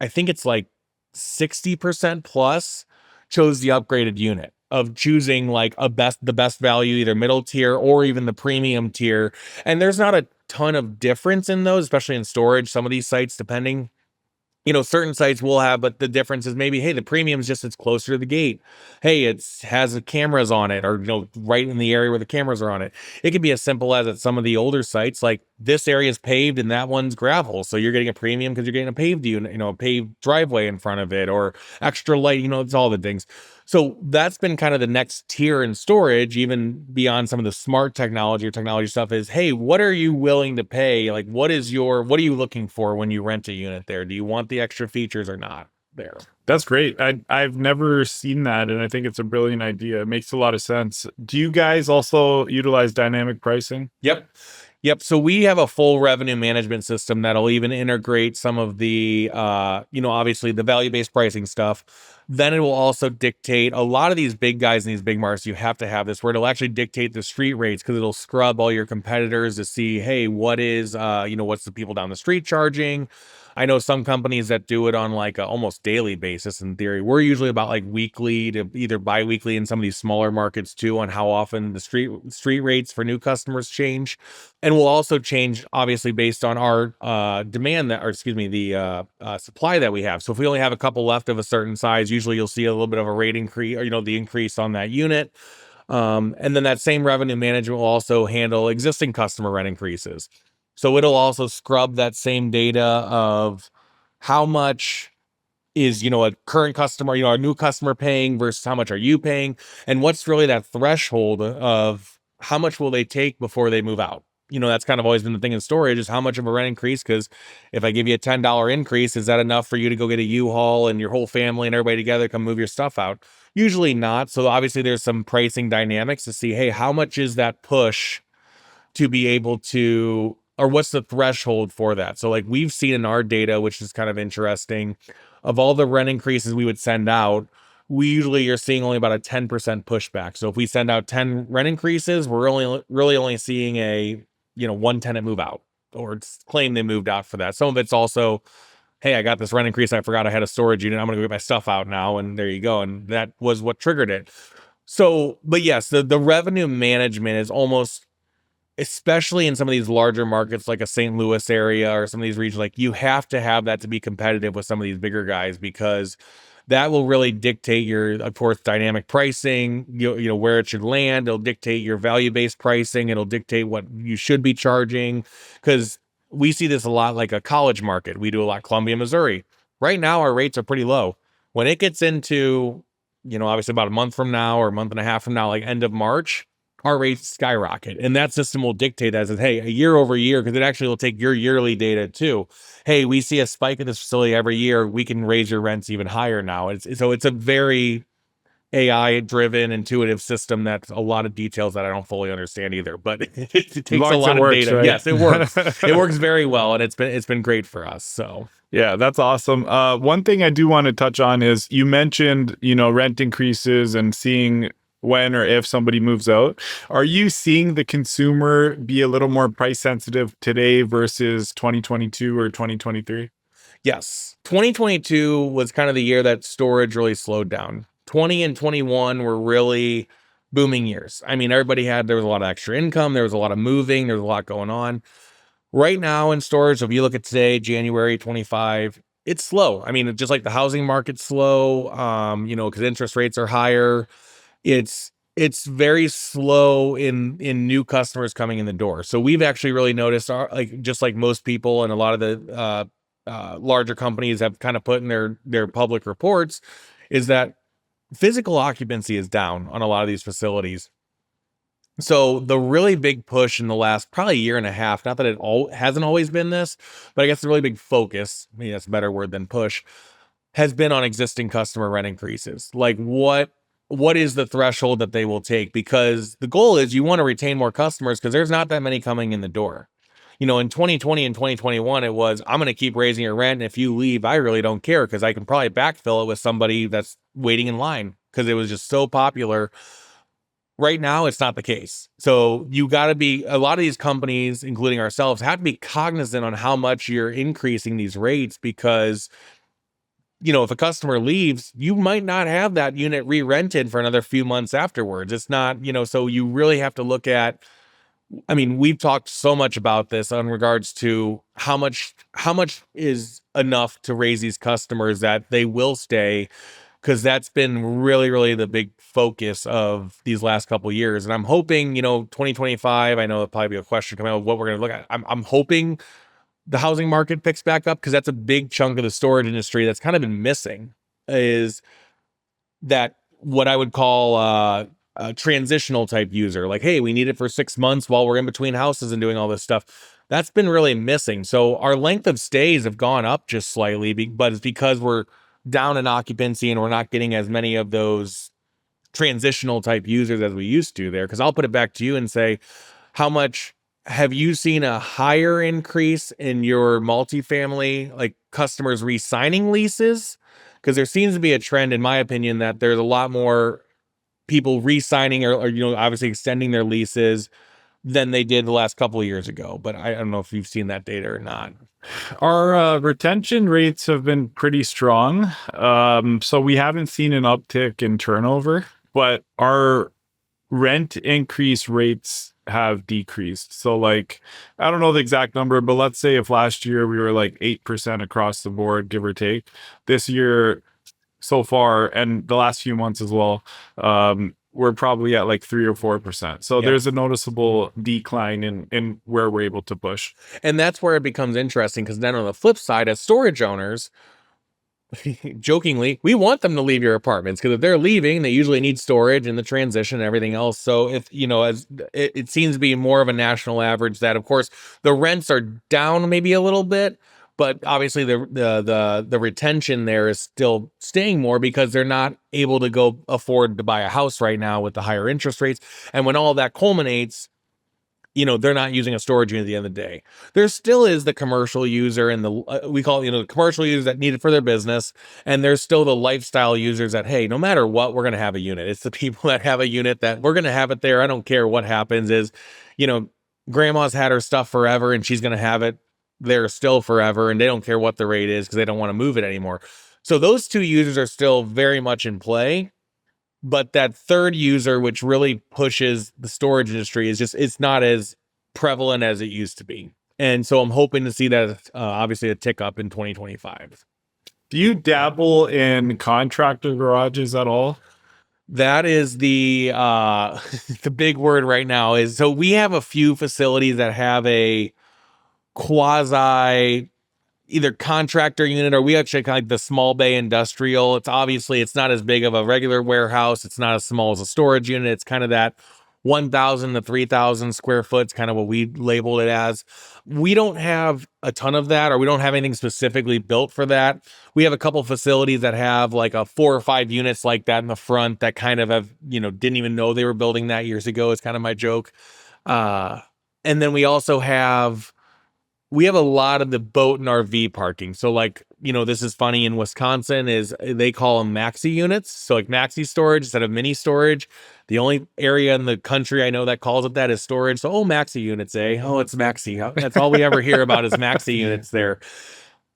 I think it's like 60% plus chose the upgraded unit, of choosing like the best value, either middle tier or even the premium tier. And there's not a ton of difference in those, especially in storage. Some of these sites, depending, certain sites will have, but the difference is maybe, hey, the premium is just, it's closer to the gate. Hey, has cameras on it, or, right in the area where the cameras are on it. It could be as simple as, at some of the older sites, like this area is paved and that one's gravel. So you're getting a premium because you're getting a paved unit, a paved driveway in front of it, or extra light, it's all the things. So that's been kind of the next tier in storage, even beyond some of the smart technology or technology stuff, is, hey, what are you willing to pay? Like, what are you looking for when you rent a unit there? Do you want the extra features or not there? That's great. I've never seen that, and I think it's a brilliant idea. It makes a lot of sense. Do you guys also utilize dynamic pricing? Yep. So we have a full revenue management system that'll even integrate some of the, obviously the value-based pricing stuff. Then it will also dictate a lot of these big guys in these big markets. You have to have this where it'll actually dictate the street rates because it'll scrub all your competitors to see, hey, what is, what's the people down the street charging? I know some companies that do it on like a almost daily basis in theory. We're usually about like weekly to either bi-weekly in some of these smaller markets too on how often the street rates for new customers change. And we'll also change obviously based on our demand that, or excuse me, the supply that we have. So if we only have a couple left of a certain size, usually you'll see a little bit of a rate increase, or the increase on that unit. And then that same revenue management will also handle existing customer rent increases. So it'll also scrub that same data of how much is, a current customer, a new customer paying versus how much are you paying? And what's really that threshold of how much will they take before they move out? That's kind of always been the thing in storage is how much of a rent increase. Because if I give you a $10 increase, is that enough for you to go get a U-Haul and your whole family and everybody together come move your stuff out? Usually not. So obviously there's some pricing dynamics to see, hey, how much is that push to be able to, or what's the threshold for that? So like we've seen in our data, which is kind of interesting, of all the rent increases we would send out, we usually are seeing only about a 10% pushback. So if we send out 10 rent increases, we're really only seeing a, one tenant move out or claim they moved out for that. Some of it's also, hey, I got this rent increase. I forgot I had a storage unit. I'm going to go get my stuff out now. And there you go. And that was what triggered it. So, but yes, the revenue management is almost, especially in some of these larger markets like a St. Louis area or some of these regions, like you have to have that to be competitive with some of these bigger guys because that will really dictate your, of course, dynamic pricing, where it should land. It'll dictate your value-based pricing. It'll dictate what you should be charging because we see this a lot like a college market. We do a lot Columbia, Missouri. Right now, our rates are pretty low. When it gets into, obviously about a month from now or a month and a half from now, like end of March, our rates skyrocket. And that system will dictate that, says, hey, a year over year, because it actually will take your yearly data too. Hey, we see a spike at this facility every year. We can raise your rents even higher now. It's a very AI driven, intuitive system that's a lot of details that I don't fully understand either, but it As takes long a as it lot of works, data. right? Yes, it works. It works very well. And it's been great for us. So Yeah, that's awesome. One thing I do want to touch on is you mentioned, rent increases and seeing when or if somebody moves out. Are you seeing the consumer be a little more price sensitive today versus 2022 or 2023? yes, 2022 was kind of the year that storage really slowed down. 20 and 21 were really booming years. I mean, there was a lot of extra income, there was a lot of moving, there was a lot going on. Right now in storage, if you look at today, January 25, it's slow. I mean, just like the housing market's slow, because interest rates are higher. It's very slow in new customers coming in the door. So we've actually really noticed just like most people and a lot of the larger companies have kind of put in their public reports, is that physical occupancy is down on a lot of these facilities. So the really big push in the last probably year and a half, not that it hasn't always been this, but I guess the really big focus, maybe that's a better word than push, has been on existing customer rent increases. Like what is the threshold that they will take? Because the goal is you want to retain more customers because there's not that many coming in the door. In 2020 and 2021, it was, I'm going to keep raising your rent. And if you leave, I really don't care because I can probably backfill it with somebody that's waiting in line because it was just so popular. Right now, it's not the case. So you got to be, a lot of these companies, including ourselves, have to be cognizant on how much you're increasing these rates because, if a customer leaves, you might not have that unit re-rented for another few months afterwards. It's not, so you really have to look at, I mean, we've talked so much about this in regards to how much is enough to raise these customers that they will stay, because that's been really, really the big focus of these last couple of years. And I'm hoping, 2025, I know there'll probably be a question coming out of what we're going to look at. I'm hoping the housing market picks back up because that's a big chunk of the storage industry that's kind of been missing, is that what I would call a transitional type user. Like, hey, we need it for 6 months while we're in between houses and doing all this stuff. That's been really missing. So our length of stays have gone up just slightly, but it's because we're down in occupancy and we're not getting as many of those transitional type users as we used to there. Because I'll put it back to you and say, how much have you seen a higher increase in your multifamily, like customers re-signing leases because there seems to be a trend, in my opinion, that there's a lot more people re-signing or obviously extending their leases than they did the last couple of years ago. But I don't know if you've seen that data or not. Our retention rates have been pretty strong. So we haven't seen an uptick in turnover, but our rent increase rates have decreased. So like, I don't know the exact number, but let's say if last year we were like 8% across the board, give or take, this year so far, and the last few months as well, we're probably at like 3 or 4%. So there's a noticeable decline in where we're able to push. And that's where it becomes interesting, because then on the flip side, as storage owners, jokingly, we want them to leave your apartments, because if they're leaving, they usually need storage and the transition and everything else. So if as it seems to be more of a national average that, of course, the rents are down maybe a little bit, but obviously the retention there is still staying more, because they're not able to go afford to buy a house right now with the higher interest rates. And when all that culminates, they're not using a storage unit at the end of the day. There still is the commercial user, and we call it, the commercial users that need it for their business. And there's still the lifestyle users that, hey, no matter what, we're going to have a unit. It's the people that have a unit that we're going to have it there. I don't care what happens. Grandma's had her stuff forever, and she's going to have it there still forever. And they don't care what the rate is, because they don't want to move it anymore. So those two users are still very much in play. But that third user, which really pushes the storage industry, it's not as prevalent as it used to be. And so I'm hoping to see that, obviously, a tick up in 2025. Do you dabble in contractor garages at all? That is the the big word right now. So we have a few facilities that have a quasi either contractor unit, or we actually kind of like the small bay industrial. It's not as big of a regular warehouse. It's not as small as a storage unit. It's kind of that 1,000 to 3,000 square foot. It's kind of what we labeled it as. We don't have a ton of that, or we don't have anything specifically built for that. We have a couple facilities that have like a 4 or 5 units like that in the front that kind of have, didn't even know they were building that years ago. It's kind of my joke. And then we also have a lot of the boat and RV parking. So like, this is funny, in Wisconsin is they call them maxi units. So like maxi storage instead of mini storage. The only area in the country I know that calls it that is storage. So, maxi units, eh? Oh, it's maxi. That's all we ever hear about is maxi units there.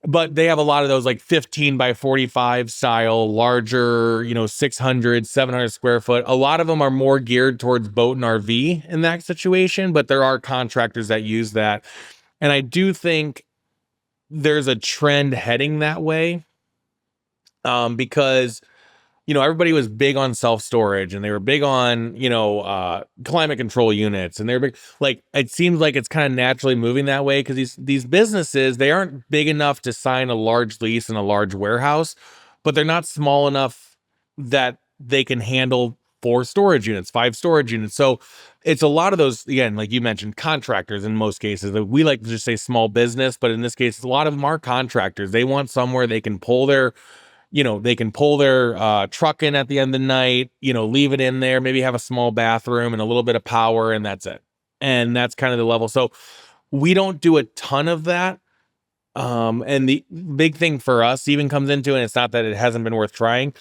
But they have a lot of those like 15 by 45 style, larger, 600, 700 square foot. A lot of them are more geared towards boat and RV in that situation, but there are contractors that use that. And I do think there's a trend heading that way, because, everybody was big on self-storage, and they were big on, climate control units, and they're big. Like, it seems like it's kind of naturally moving that way, because these businesses, they aren't big enough to sign a large lease in a large warehouse, but they're not small enough that they can handle 4 storage units, 5 storage units. So it's a lot of those, again, like you mentioned, contractors in most cases. We like to just say small business, but in this case, a lot of them are contractors. They want somewhere they can pull their, truck in at the end of the night, leave it in there, maybe have a small bathroom and a little bit of power, and that's it. And that's kind of the level. So we don't do a ton of that. And the big thing for us even comes into, and it's not that it hasn't been worth trying.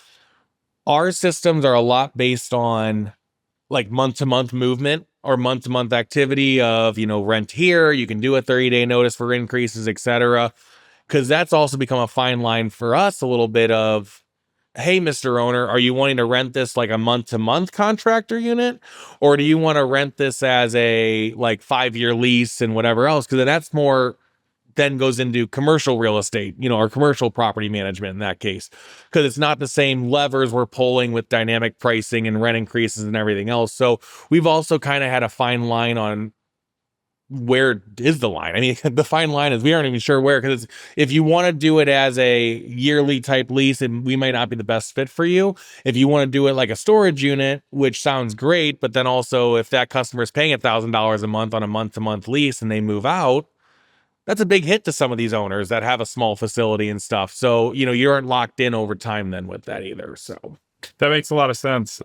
Our systems are a lot based on like month-to-month movement or month-to-month activity of, rent here, you can do a 30-day notice for increases, etc. Because that's also become a fine line for us a little bit of, hey, Mr. Owner, are you wanting to rent this like a month-to-month contractor unit? Or do you want to rent this as a like 5-year lease and whatever else? Because that's more then goes into commercial real estate, or commercial property management in that case, because it's not the same levers we're pulling with dynamic pricing and rent increases and everything else. So we've also kind of had a fine line on where is the line. I mean, the fine line is we aren't even sure where, because if you want to do it as a yearly type lease, and we might not be the best fit for you. If you want to do it like a storage unit, which sounds great, but then also if that customer is paying $1,000 a month on a month-to-month lease and they move out, that's a big hit to some of these owners that have a small facility and stuff. So, you aren't locked in over time then with that either. So that makes a lot of sense.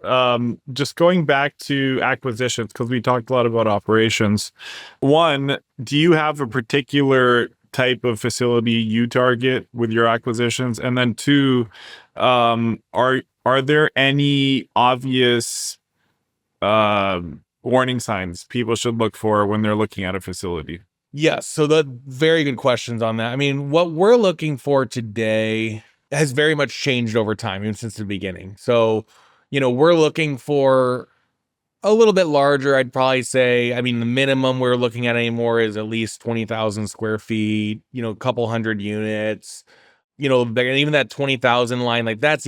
Just going back to acquisitions, because we talked a lot about operations. One, do you have a particular type of facility you target with your acquisitions? And then two, are there any obvious warning signs people should look for when they're looking at a facility? Yes. So the very good questions on that. I mean, what we're looking for today has very much changed over time, even since the beginning. So, we're looking for a little bit larger. I'd probably say, I mean, the minimum we're looking at anymore is at least 20,000 square feet, a couple hundred units, and even that 20,000 line, like that's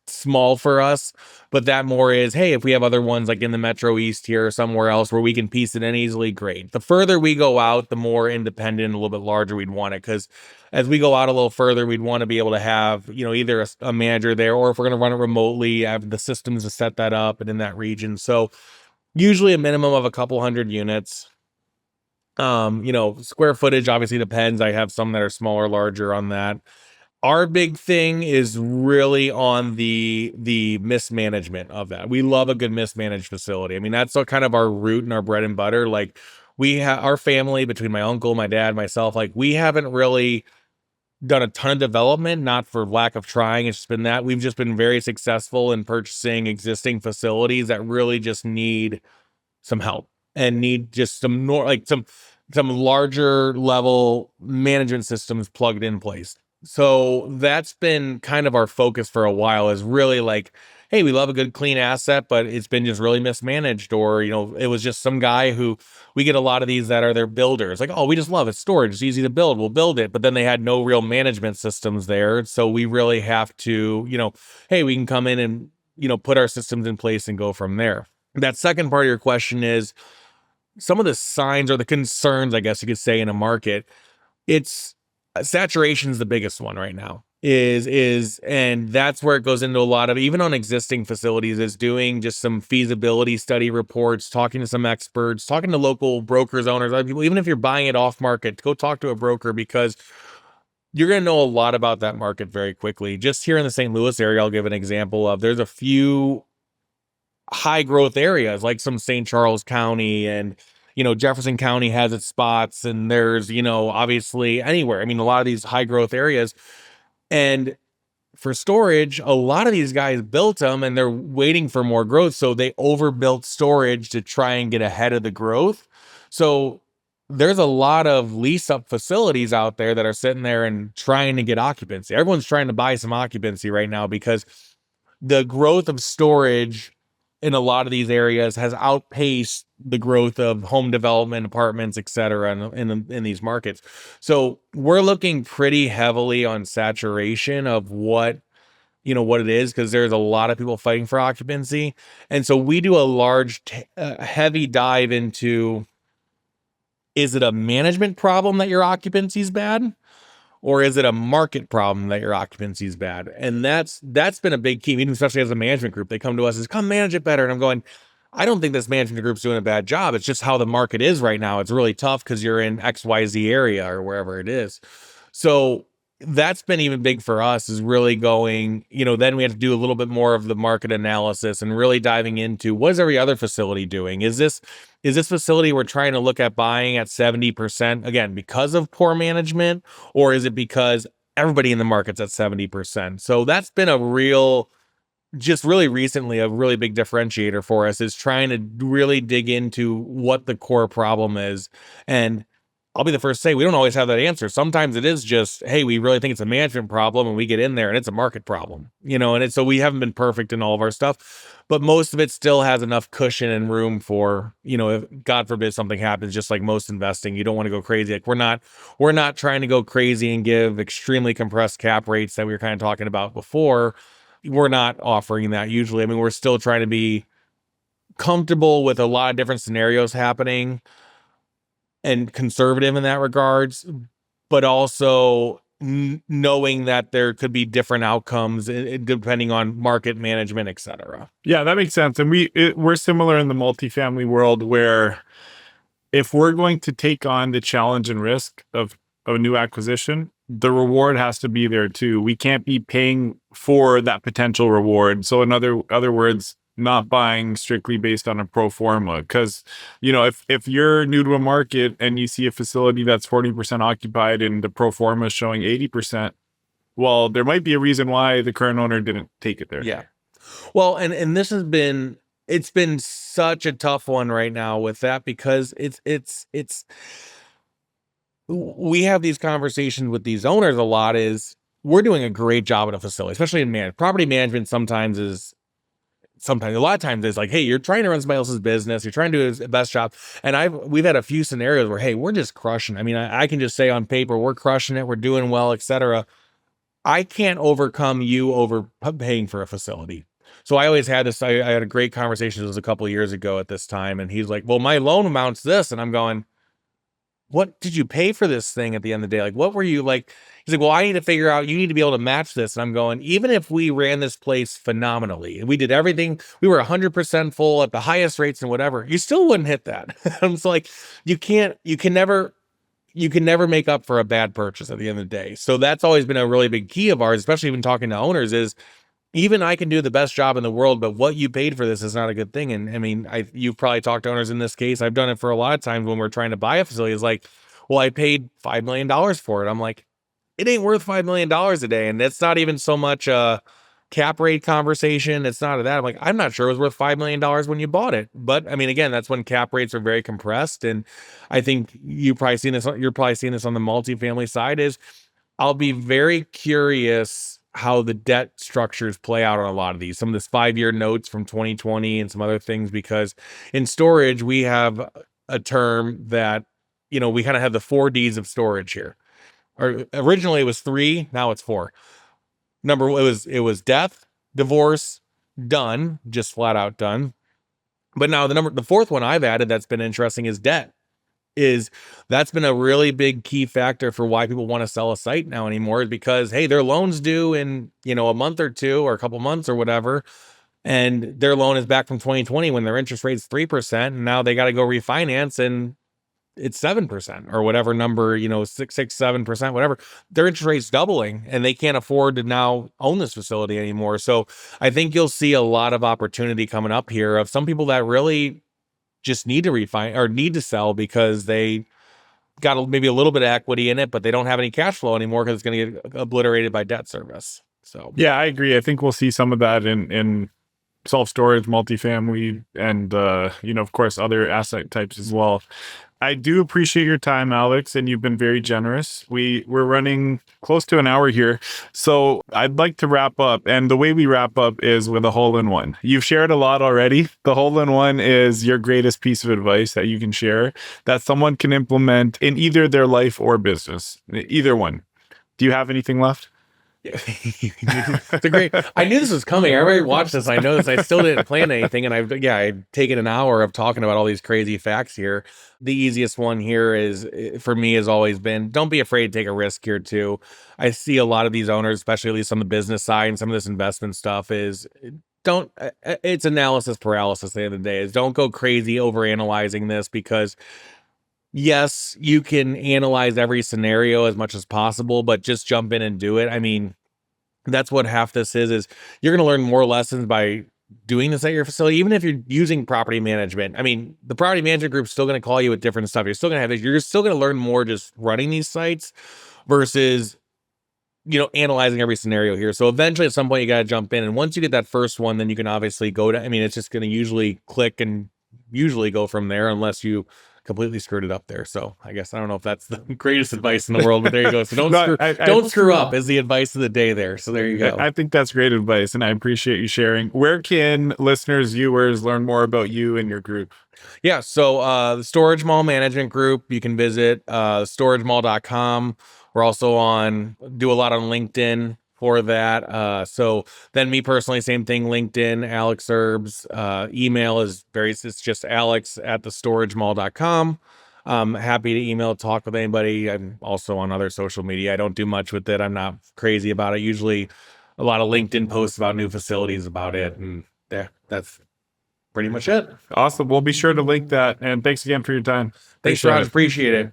small for us, but that more is, hey, if we have other ones like in the Metro East here or somewhere else where we can piece it in easily, great. The further we go out, the more independent, a little bit larger we'd want it, because as we go out a little further, we'd want to be able to have, either a manager there, or if we're going to run it remotely, have the systems to set that up and in that region. So usually a minimum of a couple hundred units. Square footage obviously depends. I have some that are smaller, larger on that. Our big thing is really on the mismanagement of that. We love a good mismanaged facility. I mean, that's kind of our root and our bread and butter. Like, our family, between my uncle, my dad, myself, like, we haven't really done a ton of development, not for lack of trying. It's just been that we've just been very successful in purchasing existing facilities that really just need some help and need just some larger level management systems plugged in place. So that's been kind of our focus for a while, is really like, hey, we love a good clean asset, but it's been just really mismanaged, or, it was just some guy who, we get a lot of these that are their builders, like, oh, we just love it, storage, it's easy to build, we'll build it. But then they had no real management systems there. So we really have to, hey, we can come in and, put our systems in place and go from there. That second part of your question is some of the signs or the concerns, I guess you could say, in a market. It's saturation is the biggest one right now, and that's where it goes into a lot of, even on existing facilities, is doing just some feasibility study reports, talking to some experts, talking to local brokers, owners, other people. Even if you're buying it off market, go talk to a broker, because you're going to know a lot about that market very quickly. Just here in the St. Louis area, I'll give an example of, there's a few high growth areas like some St. Charles County, and Jefferson County has its spots, and there's obviously anywhere. I mean, a lot of these high growth areas, and for storage, a lot of these guys built them and they're waiting for more growth, so they overbuilt storage to try and get ahead of the growth. So there's a lot of lease up facilities out there that are sitting there and trying to get occupancy. Everyone's trying to buy some occupancy right now, because the growth of storage in a lot of these areas has outpaced the growth of home development, apartments, et cetera, in these markets. So we're looking pretty heavily on saturation of what it is, because there's a lot of people fighting for occupancy. And so we do a large, heavy dive into, is it a management problem that your occupancy is bad? Or is it a market problem that your occupancy is bad? And that's been a big key, even especially as a management group. They come to us as, come manage it better. And I'm going, I don't think this management group's doing a bad job. It's just how the market is right now. It's really tough because you're in XYZ area or wherever it is. So that's been even big for us, is really going, then we have to do a little bit more of the market analysis and really diving into, what is every other facility doing? Is this facility we're trying to look at buying at 70%, again, because of poor management, or is it because everybody in the market's at 70%? So that's been just really recently, a really big differentiator for us, is trying to really dig into what the core problem is. And I'll be the first to say, we don't always have that answer. Sometimes it is just, hey, we really think it's a management problem, and we get in there and it's a market problem, so we haven't been perfect in all of our stuff, but most of it still has enough cushion and room for, if God forbid something happens. Just like most investing, you don't want to go crazy. Like, we're not trying to go crazy and give extremely compressed cap rates that we were kind of talking about before. We're not offering that usually. I mean, we're still trying to be comfortable with a lot of different scenarios happening and conservative in that regards, but also knowing that there could be different outcomes depending on market management, et cetera. Yeah, that makes sense. And we're similar in the multifamily world, where if we're going to take on the challenge and risk of a new acquisition, the reward has to be there too. We can't be paying for that potential reward. So in other words, not buying strictly based on a pro forma. Because, if you're new to a market and you see a facility that's 40% occupied and the pro forma is showing 80%, well, there might be a reason why the current owner didn't take it there. Yeah. Well, and this has been, it's been such a tough one right now with that, because it's we have these conversations with these owners a lot. Is we're doing a great job at a facility, especially in property management. Sometimes a lot of times it's like, hey, you're trying to run somebody else's business, you're trying to do the best job. And we've had a few scenarios where, hey, we're just crushing. I mean, I can just say on paper we're crushing it, we're doing well, etc. I can't overcome you overpaying for a facility. So I always had this. I had a great conversation. It was a couple of years ago at this time, and he's like, well, my loan amount's this. And I'm going, what did you pay for this thing at the end of the day? Like, what were you like? He's like, well, I need to figure out, you need to be able to match this. And I'm going, even if we ran this place phenomenally and we did everything, we were 100% full at the highest rates and whatever, you still wouldn't hit that. I'm just like, you can never make up for a bad purchase at the end of the day. So that's always been a really big key of ours, especially when talking to owners, is even I can do the best job in the world, but what you paid for this is not a good thing. And I mean, you've probably talked to owners in this case. I've done it for a lot of times when we're trying to buy a facility. It's like, well, I paid $5 million for it. I'm like, it ain't worth $5 million a day. And it's not even so much a cap rate conversation. It's not that. I'm like, I'm not sure it was worth $5 million when you bought it. But I mean, again, that's when cap rates are very compressed. And I think you're probably seeing this on the multifamily side. Is I'll be very curious how the debt structures play out on a lot of these, some of this 5-year notes from 2020 and some other things, because in storage, we have a term that, we kind of have the 4 Ds of storage here. Or originally it was 3, now it's 4. It was death, divorce, done, just flat out done. But now the 4th one I've added that's been interesting is debt. That's been a really big key factor for why people want to sell a site now anymore, is because, hey, their loan's due in, a month or two or a couple months or whatever. And their loan is back from 2020 when their interest rate's 3%. And now they got to go refinance and it's 7% or whatever number, 6, 7%, whatever. Their interest rate's doubling and they can't afford to now own this facility anymore. So I think you'll see a lot of opportunity coming up here of some people that really just need to need to sell because they got maybe a little bit of equity in it, but they don't have any cash flow anymore because it's going to get obliterated by debt service. So yeah, I agree. I think we'll see some of that in self-storage, multifamily, and of course other asset types as well. I do appreciate your time, Alex, and you've been very generous. We're running close to an hour here, so I'd like to wrap up. And the way we wrap up is with a hole-in-one. You've shared a lot already. The hole-in-one is your greatest piece of advice that you can share that someone can implement in either their life or business. Either one. Do you have anything left? It's a great. I knew this was coming. I already watched this. I know this. I still didn't plan anything, and I've taken an hour of talking about all these crazy facts here. The easiest one here is, for me, has always been, don't be afraid to take a risk here too. I see a lot of these owners, especially at least on the business side and some of this investment stuff, is don't. It's analysis paralysis. At the end of the day, is don't go crazy over analyzing this, because yes, you can analyze every scenario as much as possible, but just jump in and do it. I mean, that's what half this is you're going to learn more lessons by doing this at your facility, even if you're using property management. I mean, the property management group's still going to call you with different stuff. You're still going to have this. You're still going to learn more just running these sites versus, analyzing every scenario here. So eventually at some point you got to jump in. And once you get that first one, then you can obviously it's just going to usually click and usually go from there, unless you completely screwed it up there. So I guess I don't know if that's the greatest advice in the world, but there you go. So don't screw up is the advice of the day there. So there you go. I think that's great advice, and I appreciate you sharing. Where can listeners, viewers learn more about you and your group? Yeah, so the Storage Mall Management Group, you can visit storagemall.com. We're also do a lot on LinkedIn for that. So then me personally, same thing, LinkedIn, Alex Erbs. Email it's just alex@thestoragemall.com. Happy to email, talk with anybody. I'm also on other social media. I don't do much with it. I'm not crazy about it. Usually a lot of LinkedIn posts about new facilities about it. And yeah, that's pretty much it. Awesome. We'll be sure to link that. And thanks again for your time. Thanks, Raj. Appreciate it.